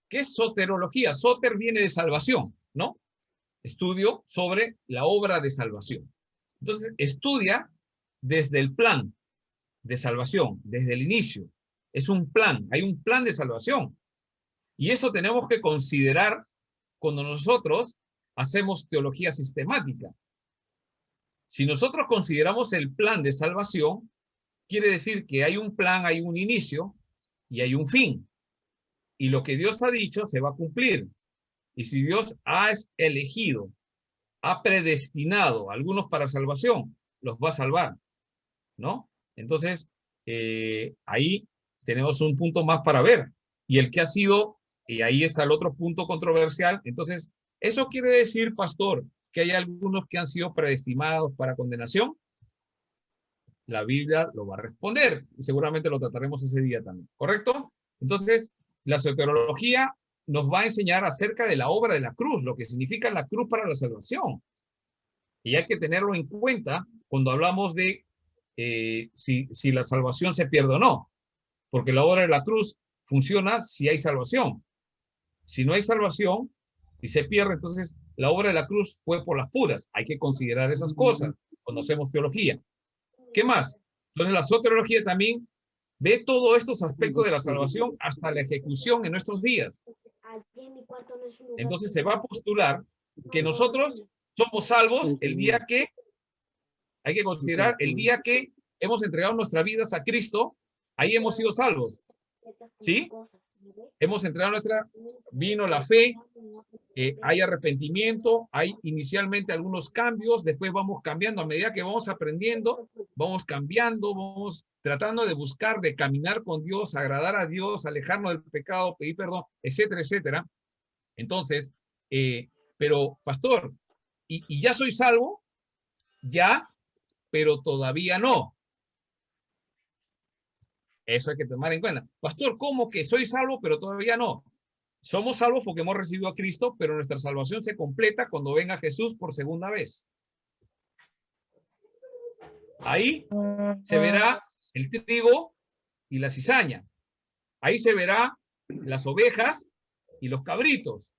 ¿Qué es soterología? Soter viene de salvación, ¿no? Estudio sobre la obra de salvación. Entonces, estudia desde el plan de salvación, desde el inicio. Es un plan, hay un plan de salvación. Y eso tenemos que considerar cuando nosotros hacemos teología sistemática. Si nosotros consideramos el plan de salvación, quiere decir que hay un plan, hay un inicio y hay un fin. Y lo que Dios ha dicho se va a cumplir. Y si Dios ha elegido, ha predestinado a algunos para salvación, los va a salvar, ¿no? Entonces, ahí tenemos un punto más para ver. Y el que ha sido, y ahí está el otro punto controversial. Entonces, ¿eso quiere decir, pastor, que hay algunos que han sido predestinados para condenación? La Biblia lo va a responder y seguramente lo trataremos ese día también, ¿correcto? Entonces, la soteriología nos va a enseñar acerca de la obra de la cruz, lo que significa la cruz para la salvación. Y hay que tenerlo en cuenta cuando hablamos de si la salvación se pierde o no, porque la obra de la cruz funciona si hay salvación. Si no hay salvación y se pierde, entonces la obra de la cruz fue por las puras. Hay que considerar esas cosas cuando hacemos teología. ¿Qué más? Entonces la soteriología también ve todos estos aspectos de la salvación hasta la ejecución en nuestros días. Entonces se va a postular que nosotros somos salvos el día que, hay que considerar el día que hemos entregado nuestras vidas a Cristo, ahí hemos sido salvos. ¿Sí? Hemos entregado vino la fe, hay arrepentimiento, hay inicialmente algunos cambios, después vamos cambiando, a medida que vamos aprendiendo, vamos cambiando, vamos tratando de buscar, de caminar con Dios, agradar a Dios, alejarnos del pecado, pedir perdón, etcétera, etcétera. Entonces, pero pastor, ¿y ya soy salvo? Ya, pero todavía no. Eso hay que tomar en cuenta. Pastor, ¿cómo que soy salvo, pero todavía no? Somos salvos porque hemos recibido a Cristo, pero nuestra salvación se completa cuando venga Jesús por segunda vez. Ahí se verá el trigo y la cizaña. Ahí se verá las ovejas y los cabritos.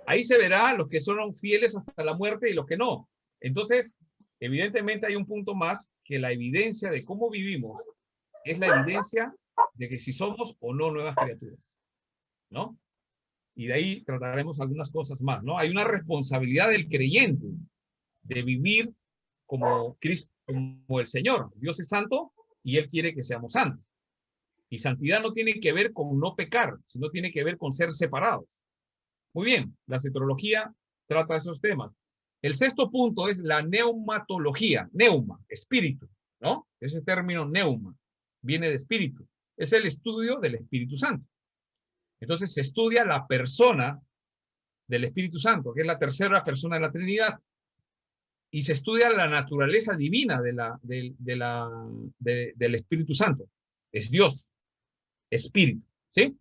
Ahí se verá los que son fieles hasta la muerte y los que no. Entonces, evidentemente hay un punto más que la evidencia de cómo vivimos es la evidencia de que si somos o no nuevas criaturas, ¿no? Y de ahí trataremos algunas cosas más, ¿no? Hay una responsabilidad del creyente de vivir como Cristo, como el Señor. Dios es santo y Él quiere que seamos santos. Y santidad no tiene que ver con no pecar, sino tiene que ver con ser separados. Muy bien, la soteriología trata esos temas. El sexto punto es la neumatología, neuma, espíritu, ¿no? Ese término neuma viene de espíritu. Es el estudio del Espíritu Santo. Entonces se estudia la persona del Espíritu Santo, que es la tercera persona de la Trinidad. Y se estudia la naturaleza divina del Espíritu Santo. Es Dios, Espíritu, ¿sí?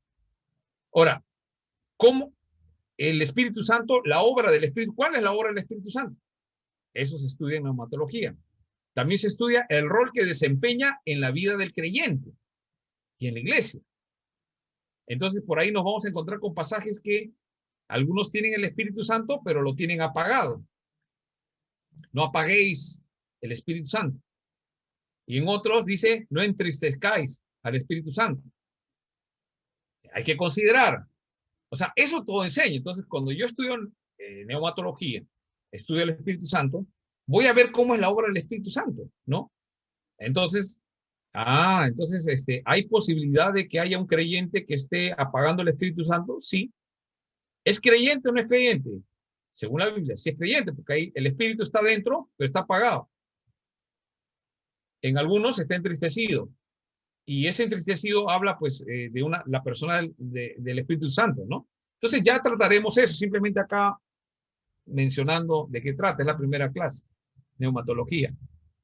Ahora, ¿cómo el Espíritu Santo, la obra del Espíritu? ¿Cuál es la obra del Espíritu Santo? Eso se estudia en neumatología. También se estudia el rol que desempeña en la vida del creyente y en la iglesia. Entonces, por ahí nos vamos a encontrar con pasajes que algunos tienen el Espíritu Santo, pero lo tienen apagado. No apaguéis el Espíritu Santo. Y en otros dice, no entristezcáis al Espíritu Santo. Hay que considerar. O sea, eso todo enseña. Entonces, cuando yo estudio neumatología, estudio el Espíritu Santo, voy a ver cómo es la obra del Espíritu Santo, ¿no? Entonces, ¿hay posibilidad de que haya un creyente que esté apagando el Espíritu Santo? Sí. ¿Es creyente o no es creyente? Según la Biblia, sí es creyente, porque ahí el Espíritu está dentro, pero está apagado. En algunos está entristecido. Y ese entristecido habla, pues, de la persona del Espíritu Santo, ¿no? Entonces ya trataremos eso, simplemente acá mencionando de qué trata, es la primera clase, neumatología.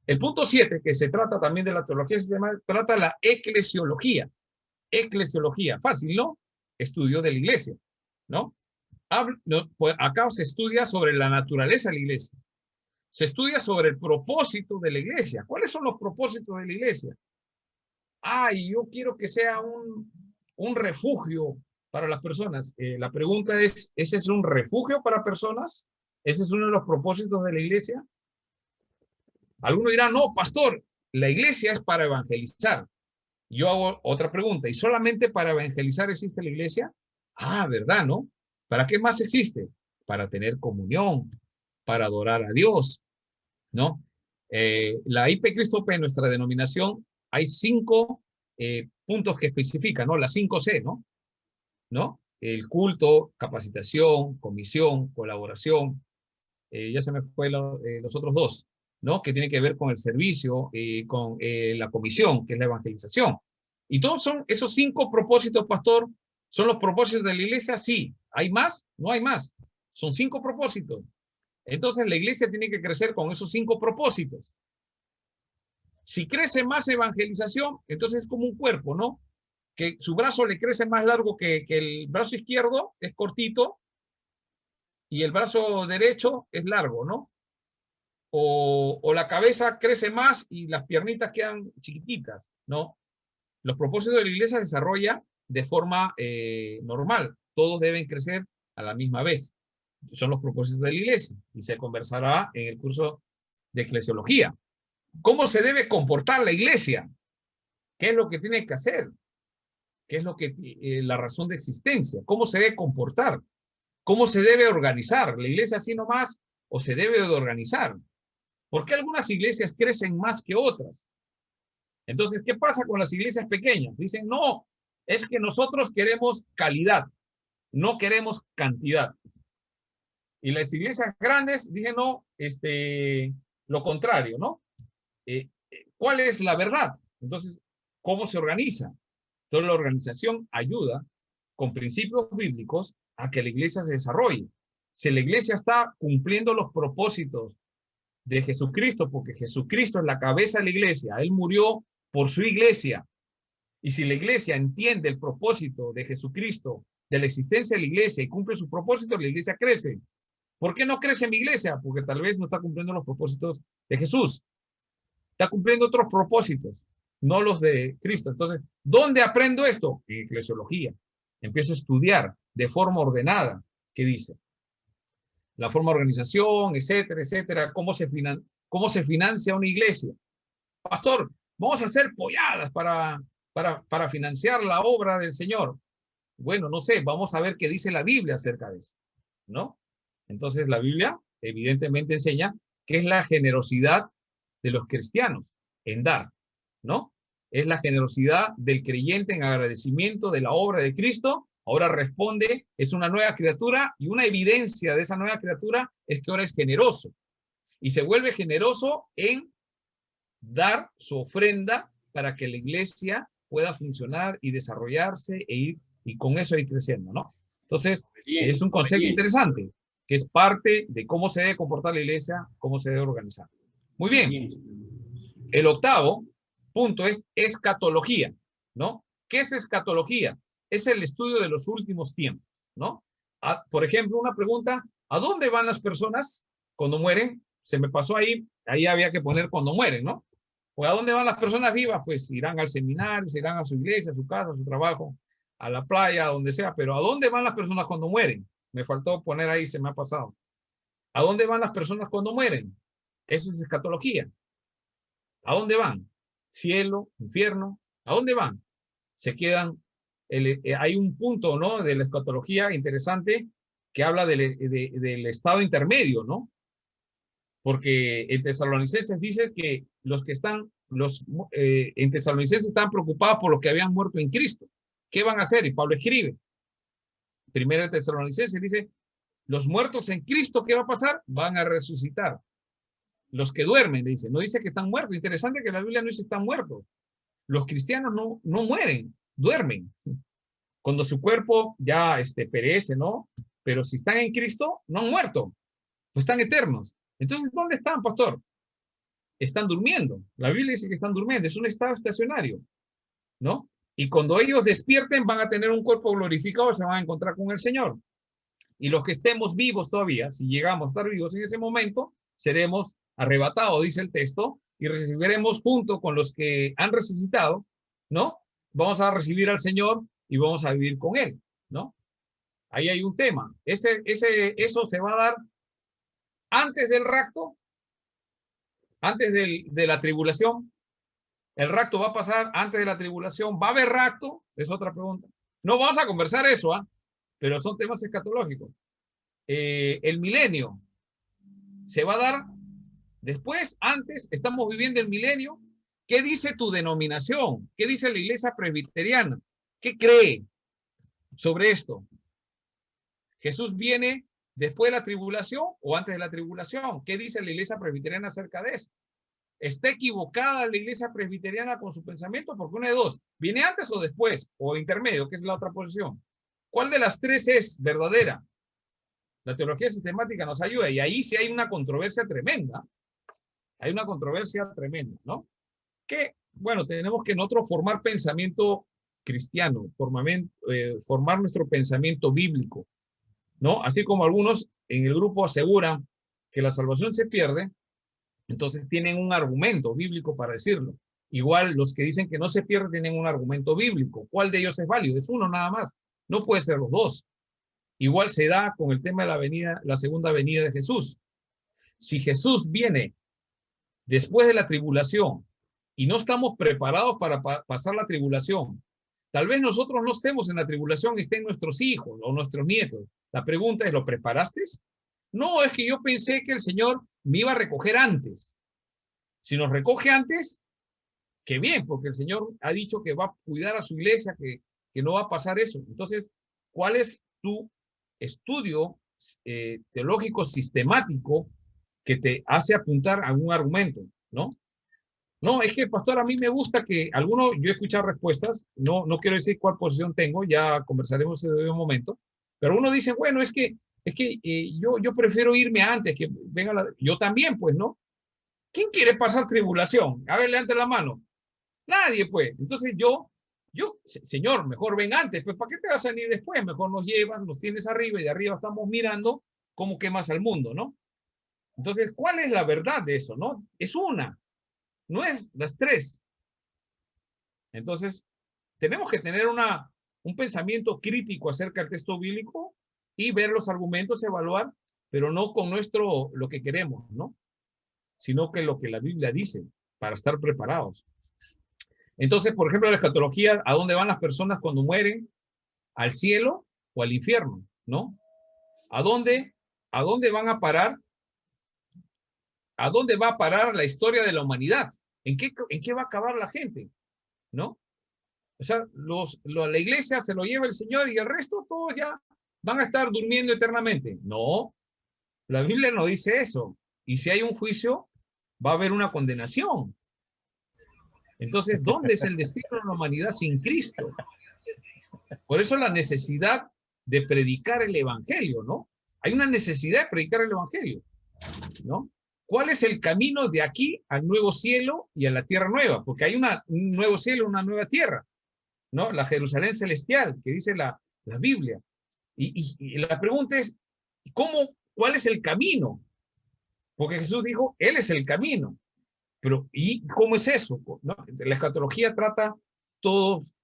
El punto 7, que se trata también de la teología sistemática, trata la eclesiología. Eclesiología, fácil, ¿no? Estudio de la iglesia, ¿no? Pues acá se estudia sobre la naturaleza de la iglesia. Se estudia sobre el propósito de la iglesia. ¿Cuáles son los propósitos de la iglesia? Yo quiero que sea un refugio para las personas. La pregunta es, ¿ese es un refugio para personas? ¿Ese es uno de los propósitos de la iglesia? Algunos dirán, no, pastor, la iglesia es para evangelizar. Yo hago otra pregunta, ¿y solamente para evangelizar existe la iglesia? Ah, ¿verdad, no? ¿Para qué más existe? Para tener comunión, para adorar a Dios, ¿no? La IP Cristo P, en nuestra denominación, hay 5 puntos que especifican, ¿no? Las 5C, ¿no? El culto, capacitación, comisión, colaboración. Ya se me fue los otros 2, ¿no? Que tienen que ver con el servicio, con la comisión, que es la evangelización. Y todos son esos 5 propósitos, pastor. ¿Son los propósitos de la iglesia? Sí. ¿Hay más? No hay más. Son 5 propósitos. Entonces la iglesia tiene que crecer con esos 5 propósitos. Si crece más evangelización, entonces es como un cuerpo, ¿no? Que su brazo le crece más largo que el brazo izquierdo, es cortito, y el brazo derecho es largo, ¿no? O la cabeza crece más y las piernitas quedan chiquititas, ¿no? Los propósitos de la iglesia se desarrollan de forma normal. Todos deben crecer a la misma vez. Son los propósitos de la iglesia y se conversará en el curso de eclesiología. ¿Cómo se debe comportar la iglesia? ¿Qué es lo que tiene que hacer? ¿Qué es lo que la razón de existencia? ¿Cómo se debe comportar? ¿Cómo se debe organizar? ¿La iglesia así nomás o se debe de organizar? ¿Por qué algunas iglesias crecen más que otras? Entonces, ¿qué pasa con las iglesias pequeñas? Dicen, no, es que nosotros queremos calidad, no queremos cantidad. Y las iglesias grandes dicen, no, lo contrario, ¿no? ¿Cuál es la verdad? Entonces, ¿cómo se organiza? Entonces, la organización ayuda con principios bíblicos a que la iglesia se desarrolle. Si la iglesia está cumpliendo los propósitos de Jesucristo, porque Jesucristo es la cabeza de la iglesia, Él murió por su iglesia. Y si la iglesia entiende el propósito de Jesucristo, de la existencia de la iglesia y cumple su propósito, la iglesia crece. ¿Por qué no crece mi iglesia? Porque tal vez no está cumpliendo los propósitos de Jesús. Está cumpliendo otros propósitos, no los de Cristo. Entonces, ¿dónde aprendo esto? En eclesiología. Empiezo a estudiar de forma ordenada. ¿Qué dice? La forma de organización, etcétera, etcétera. ¿Cómo se financia una iglesia? Pastor, vamos a hacer polladas para financiar la obra del Señor. Bueno, no sé, vamos a ver qué dice la Biblia acerca de eso, ¿no? Entonces, la Biblia evidentemente enseña que es la generosidad de los cristianos en dar, ¿no? Es la generosidad del creyente en agradecimiento de la obra de Cristo. Ahora responde, es una nueva criatura y una evidencia de esa nueva criatura es que ahora es generoso. Y se vuelve generoso en dar su ofrenda para que la iglesia pueda funcionar y desarrollarse y con eso ir creciendo, ¿no? Entonces, es un concepto interesante, que es parte de cómo se debe comportar la iglesia, cómo se debe organizar. Muy bien. El octavo punto es escatología, ¿no? ¿Qué es escatología? Es el estudio de los últimos tiempos, ¿no? Por ejemplo, una pregunta, ¿a dónde van las personas cuando mueren? Se me pasó ahí había que poner cuando mueren, ¿no? ¿O a dónde van las personas vivas? Pues irán al seminario, se irán a su iglesia, a su casa, a su trabajo, a la playa, a donde sea, pero ¿a dónde van las personas cuando mueren? Me faltó poner ahí, se me ha pasado. ¿A dónde van las personas cuando mueren? Eso es escatología. ¿A dónde van? Cielo, infierno. ¿A dónde van? Se quedan. Hay un punto, ¿no? De la escatología interesante que habla del estado intermedio, ¿no? Porque en Tesalonicenses dice que en Tesalonicenses estaban preocupados por los que habían muerto en Cristo. ¿Qué van a hacer? Y Pablo escribe. Primero Tesalonicenses dice, los muertos en Cristo, ¿qué va a pasar? Van a resucitar. Los que duermen, dice, no dice que están muertos. Interesante que la Biblia no dice que están muertos. Los cristianos no mueren, duermen. Cuando su cuerpo ya perece, ¿no? Pero si están en Cristo, no han muerto. Pues están eternos. Entonces, ¿dónde están, pastor? Están durmiendo. La Biblia dice que están durmiendo. Es un estado estacionario, ¿no? Y cuando ellos despierten, van a tener un cuerpo glorificado, se van a encontrar con el Señor. Y los que estemos vivos todavía, si llegamos a estar vivos en ese momento, seremos arrebatados, dice el texto, y recibiremos junto con los que han resucitado, ¿no? Vamos a recibir al Señor y vamos a vivir con Él. ¿no? Ahí hay un tema. Eso se va a dar antes del rapto, antes de la tribulación. El rapto va a pasar antes de la tribulación. ¿Va a haber rapto? Es otra pregunta. No vamos a conversar eso, pero son temas escatológicos. El milenio se va a dar después, antes. Estamos viviendo el milenio. ¿Qué dice tu denominación? ¿Qué dice la iglesia presbiteriana? ¿Qué cree sobre esto? ¿Jesús viene después de la tribulación o antes de la tribulación? ¿Qué dice la iglesia presbiteriana acerca de eso? ¿Está equivocada la iglesia presbiteriana con su pensamiento? Porque una de dos, ¿viene antes o después? O intermedio, que es la otra posición. ¿Cuál de las tres es verdadera? La teología sistemática nos ayuda, y ahí sí hay una controversia tremenda. Hay una controversia tremenda, ¿no? Que, bueno, tenemos que nosotros formar pensamiento cristiano, formar nuestro pensamiento bíblico, ¿no? Así como algunos en el grupo aseguran que la salvación se pierde, entonces tienen un argumento bíblico para decirlo. Igual los que dicen que no se pierde tienen un argumento bíblico. ¿Cuál de ellos es válido? Es uno nada más. No puede ser los dos. Igual se da con el tema de la segunda venida de Jesús. Si Jesús viene después de la tribulación y no estamos preparados para pasar la tribulación, tal vez nosotros no estemos en la tribulación y estén nuestros hijos o nuestros nietos. La pregunta es, ¿lo preparaste? No, es que yo pensé que el Señor me iba a recoger antes. Si nos recoge antes, qué bien, porque el Señor ha dicho que va a cuidar a su iglesia, que no va a pasar eso. Entonces, ¿cuál es tu estudio teológico sistemático que te hace apuntar a un argumento, ¿no? No, es que, pastor, a mí me gusta que yo he escuchado respuestas, no quiero decir cuál posición tengo, ya conversaremos en un momento, pero uno dice, bueno, es que yo prefiero irme antes, que venga yo también, pues, ¿no? ¿Quién quiere pasar tribulación? A ver, levante la mano. Nadie, pues. Entonces Señor, mejor ven antes, pues, ¿para qué te vas a venir después? Mejor nos llevas, nos tienes arriba y de arriba estamos mirando cómo quemas al mundo, ¿no? Entonces, ¿cuál es la verdad de eso, no? Es una, no es las tres. Entonces, tenemos que tener un pensamiento crítico acerca del texto bíblico y ver los argumentos, evaluar, pero no con lo que queremos, ¿no? Sino que lo que la Biblia dice, para estar preparados. Entonces, por ejemplo, la escatología, ¿a dónde van las personas cuando mueren? ¿Al cielo o al infierno? ¿No? ¿A dónde van a parar? ¿A dónde va a parar la historia de la humanidad? ¿En qué va a acabar la gente? ¿No? O sea, la iglesia se lo lleva el Señor y el resto todos ya van a estar durmiendo eternamente. No, la Biblia no dice eso. Y si hay un juicio, va a haber una condenación. Entonces, ¿dónde es el destino de la humanidad sin Cristo? Por eso la necesidad de predicar el evangelio, ¿no? Hay una necesidad de predicar el evangelio, ¿no? ¿Cuál es el camino de aquí al nuevo cielo y a la tierra nueva? Porque hay un nuevo cielo, una nueva tierra, ¿no? La Jerusalén celestial, que dice la Biblia. Y la pregunta es, ¿cuál es el camino? Porque Jesús dijo, Él es el camino. Pero, ¿y cómo es eso? ¿No? La escatología trata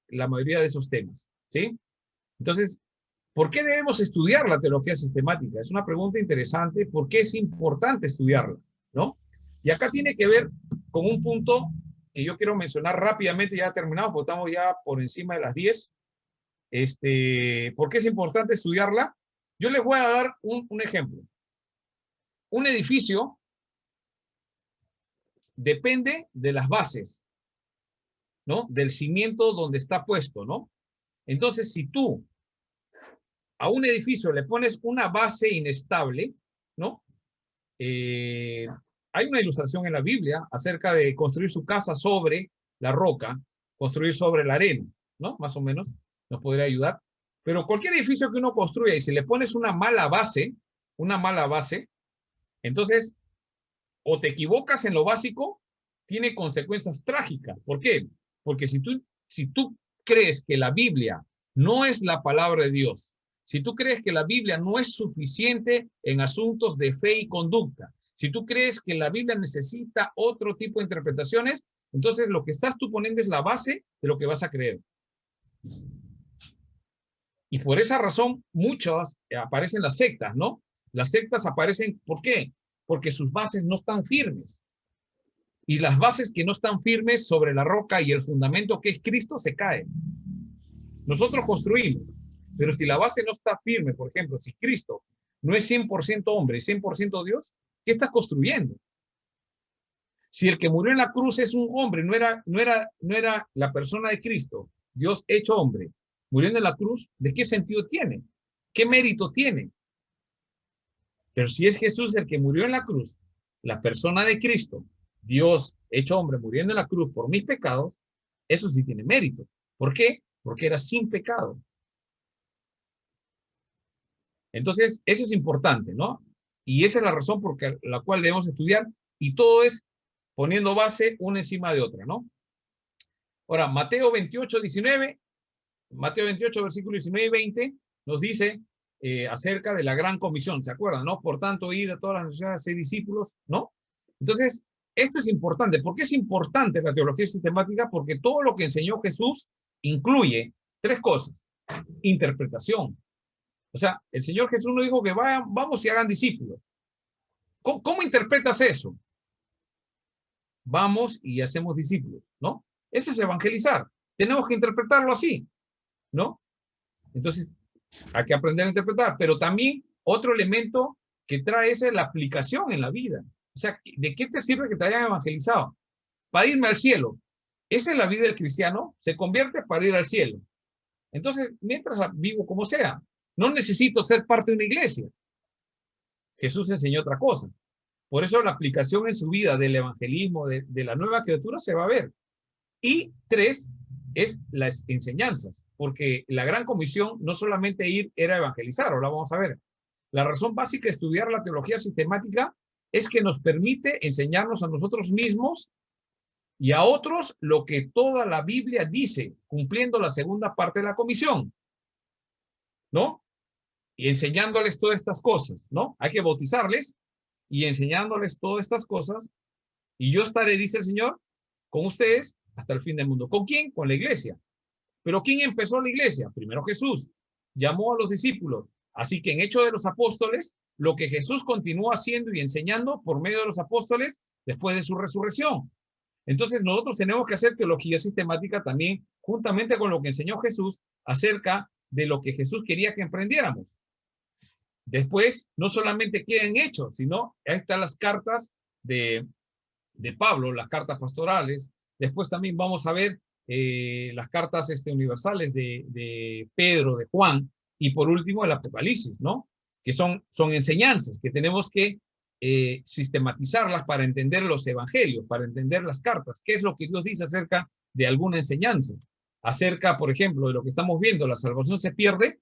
la mayoría de esos temas, ¿sí? Entonces, ¿por qué debemos estudiar la teología sistemática? Es una pregunta interesante. ¿Por qué es importante estudiarla? ¿No? Y acá tiene que ver con un punto que yo quiero mencionar rápidamente, ya terminamos, porque estamos ya por encima de las 10. ¿Por qué es importante estudiarla? Yo les voy a dar un ejemplo. Un edificio depende de las bases, ¿no? Del cimiento donde está puesto, ¿no? Entonces, si tú a un edificio le pones una base inestable, ¿no? Hay una ilustración en la Biblia acerca de construir su casa sobre la roca, construir sobre la arena, ¿no? Más o menos nos podría ayudar. Pero cualquier edificio que uno construya y si le pones una mala base, entonces o te equivocas en lo básico, tiene consecuencias trágicas. ¿Por qué? Porque si tú crees que la Biblia no es la palabra de Dios, si tú crees que la Biblia no es suficiente en asuntos de fe y conducta, si tú crees que la Biblia necesita otro tipo de interpretaciones, entonces lo que estás tú poniendo es la base de lo que vas a creer. Y por esa razón, muchas aparecen las sectas, ¿no? Las sectas aparecen, ¿por qué? Porque sus bases no están firmes. Y las bases que no están firmes sobre la roca y el fundamento que es Cristo se caen. Nosotros construimos, pero si la base no está firme, por ejemplo, si Cristo no es 100% hombre y 100% Dios, ¿qué estás construyendo? Si el que murió en la cruz es un hombre, no era la persona de Cristo, Dios hecho hombre, muriendo en la cruz, ¿de qué sentido tiene? ¿Qué mérito tiene? Pero si es Jesús el que murió en la cruz, la persona de Cristo, Dios hecho hombre, muriendo en la cruz por mis pecados, eso sí tiene mérito. ¿Por qué? Porque era sin pecado. Entonces, eso es importante, ¿no? Y esa es la razón por la cual debemos estudiar, y todo es poniendo base una encima de otra, ¿no? Ahora, Mateo 28, 19, Mateo 28, versículo 19 y 20, nos dice acerca de la gran comisión, ¿se acuerdan, no? Por tanto, ir a todas las naciones, ser discípulos, ¿no? Entonces, esto es importante. ¿Por qué es importante la teología sistemática? Porque todo lo que enseñó Jesús incluye tres cosas. Interpretación. O sea, el Señor Jesús no dijo que vayan, vamos y hagan discípulos. ¿Cómo interpretas eso? Vamos y hacemos discípulos, ¿no? Ese es evangelizar. Tenemos que interpretarlo así, ¿no? Entonces, hay que aprender a interpretar. Pero también otro elemento que trae es la aplicación en la vida. O sea, ¿de qué te sirve que te hayan evangelizado? Para irme al cielo. Esa es la vida del cristiano. Se convierte para ir al cielo. Entonces, mientras vivo como sea, no necesito ser parte de una iglesia. Jesús enseñó otra cosa. Por eso la aplicación en su vida del evangelismo, de la nueva criatura, se va a ver. Y tres, es las enseñanzas. Porque la gran comisión, no solamente ir, era evangelizar. Ahora vamos a ver. La razón básica de estudiar la teología sistemática es que nos permite enseñarnos a nosotros mismos y a otros lo que toda la Biblia dice, cumpliendo la segunda parte de la comisión, ¿no? Y enseñándoles todas estas cosas, ¿no? Hay que bautizarles y enseñándoles todas estas cosas. Y yo estaré, dice el Señor, con ustedes hasta el fin del mundo. ¿Con quién? Con la iglesia. ¿Pero quién empezó la iglesia? Primero Jesús. Llamó a los discípulos. Así que en Hechos de los Apóstoles, lo que Jesús continuó haciendo y enseñando por medio de los apóstoles después de su resurrección. Entonces nosotros tenemos que hacer teología sistemática también, juntamente con lo que enseñó Jesús acerca de lo que Jesús quería que emprendiéramos. Después, no solamente quedan hechos, sino ahí están las cartas de Pablo, las cartas pastorales. Después también vamos a ver las cartas universales de Pedro, de Juan, y por último el Apocalipsis, ¿no? Que son enseñanzas que tenemos que sistematizarlas para entender los evangelios, para entender las cartas. ¿Qué es lo que Dios dice acerca de alguna enseñanza? Acerca, por ejemplo, de lo que estamos viendo, la salvación se pierde.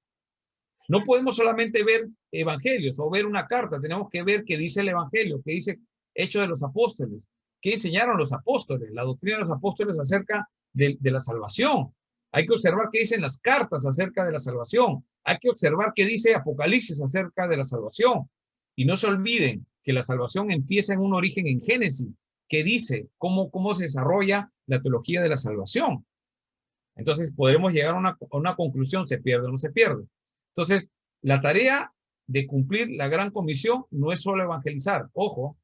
No podemos solamente ver evangelios o ver una carta, tenemos que ver qué dice el evangelio, qué dice Hechos de los Apóstoles, qué enseñaron los apóstoles, la doctrina de los apóstoles acerca de la salvación. Hay que observar qué dicen las cartas acerca de la salvación. Hay que observar qué dice Apocalipsis acerca de la salvación. Y no se olviden que la salvación empieza en un origen en Génesis, que dice cómo se desarrolla la teología de la salvación. Entonces podremos llegar a una conclusión, se pierde o no se pierde. Entonces, la tarea de cumplir la gran comisión no es solo evangelizar. Ojo,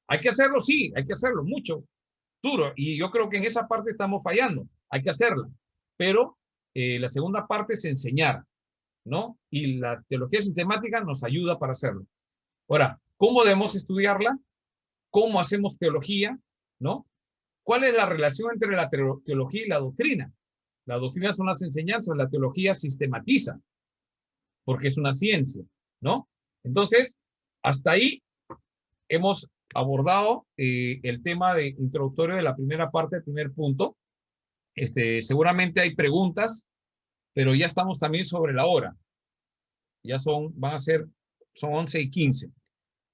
hay que hacerlo, sí, hay que hacerlo mucho, duro. Y yo creo que en esa parte estamos fallando. Hay que hacerla. Pero la segunda parte es enseñar, ¿no? Y la teología sistemática nos ayuda para hacerlo. Ahora, ¿cómo debemos estudiarla? ¿Cómo hacemos teología? ¿No? ¿Cuál es la relación entre la teología y la doctrina? La doctrina son las enseñanzas, la teología sistematiza, porque es una ciencia, ¿no? Entonces, hasta ahí hemos abordado el tema introductorio de la primera parte, del primer punto. Seguramente hay preguntas, pero ya estamos también sobre la hora. Ya son 11:15.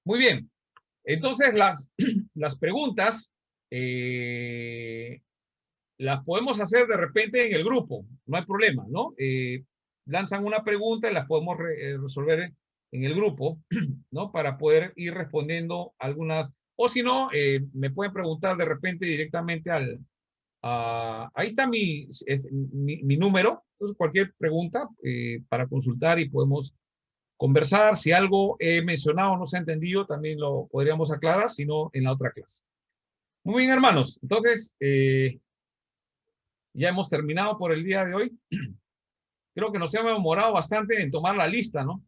Muy bien. Entonces, las preguntas las podemos hacer de repente en el grupo. No hay problema, ¿no? Lanzan una pregunta y las podemos resolver en el grupo, ¿no? Para poder ir respondiendo algunas. O si no, me pueden preguntar de repente directamente ahí está mi número. Entonces, cualquier pregunta para consultar y podemos conversar. Si algo he mencionado o no se ha entendido, también lo podríamos aclarar, si no, en la otra clase. Muy bien, hermanos. Entonces, ya hemos terminado por el día de hoy. Creo que nos hemos demorado bastante en tomar la lista, ¿no?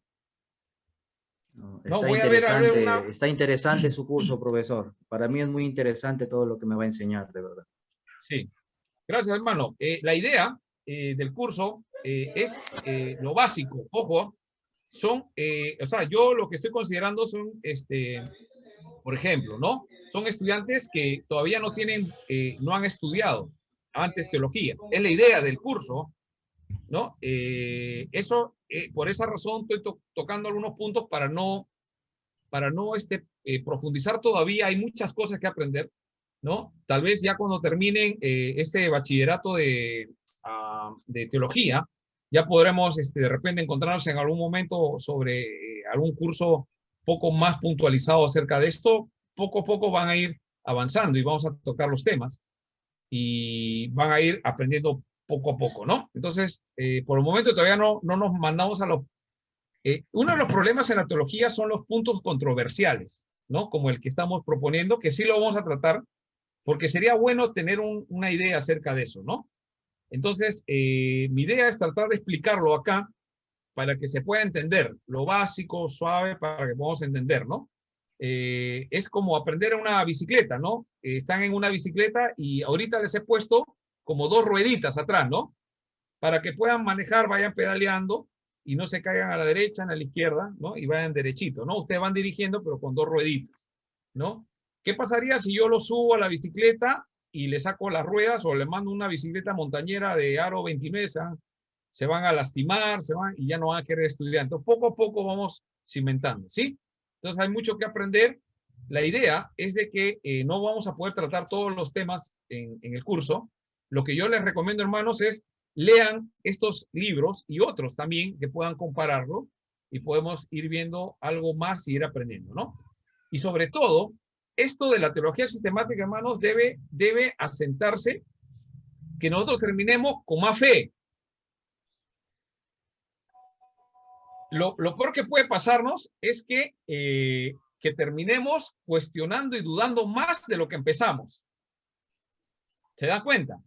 Está interesante su curso, profesor. Para mí es muy interesante todo lo que me va a enseñar, de verdad. Sí. Gracias, hermano. La idea del curso es lo básico. Ojo, son, o sea, yo lo que estoy considerando son, por ejemplo, ¿no? Son estudiantes que todavía no tienen, no han estudiado antes teología. Es la idea del curso, ¿no? Por esa razón estoy tocando algunos puntos para no profundizar todavía. Hay muchas cosas que aprender, ¿no? Tal vez ya cuando terminen este bachillerato de teología, ya podremos de repente encontrarnos en algún momento sobre algún curso poco más puntualizado acerca de esto. Poco a poco van a ir avanzando y vamos a tocar los temas y van a ir aprendiendo poco a poco, ¿no? Entonces, por el momento todavía no nos mandamos a los... uno de los problemas en la teología son los puntos controversiales, ¿no? Como el que estamos proponiendo, que sí lo vamos a tratar, porque sería bueno tener una idea acerca de eso, ¿no? Entonces, mi idea es tratar de explicarlo acá para que se pueda entender lo básico, suave, para que podamos entender, ¿no? Es como aprender una bicicleta, ¿no? Están en una bicicleta y ahorita les he puesto como dos rueditas atrás, ¿no? Para que puedan manejar, vayan pedaleando y no se caigan a la derecha, ni a la izquierda, ¿no? Y vayan derechito, ¿no? Ustedes van dirigiendo, pero con dos rueditas, ¿no? ¿Qué pasaría si yo lo subo a la bicicleta y le saco las ruedas o le mando una bicicleta montañera de aro 29? Se van a lastimar, y ya no van a querer estudiar. Entonces, poco a poco vamos cimentando, ¿sí? Entonces, hay mucho que aprender. La idea es de que no vamos a poder tratar todos los temas en el curso. Lo que yo les recomiendo, hermanos, es lean estos libros y otros también que puedan compararlo y podemos ir viendo algo más y ir aprendiendo, ¿no? Y sobre todo, esto de la teología sistemática, hermanos, debe asentarse que nosotros terminemos con más fe. Lo peor que puede pasarnos es que terminemos cuestionando y dudando más de lo que empezamos. ¿Se dan cuenta?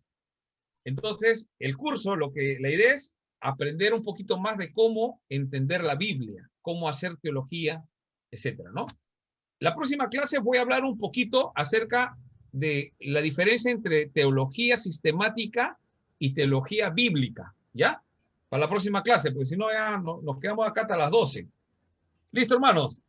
Entonces, el curso, la idea es aprender un poquito más de cómo entender la Biblia, cómo hacer teología, etcétera, ¿no? La próxima clase voy a hablar un poquito acerca de la diferencia entre teología sistemática y teología bíblica, ¿ya? Para la próxima clase, porque si no ya nos quedamos acá hasta las 12. Listo, hermanos.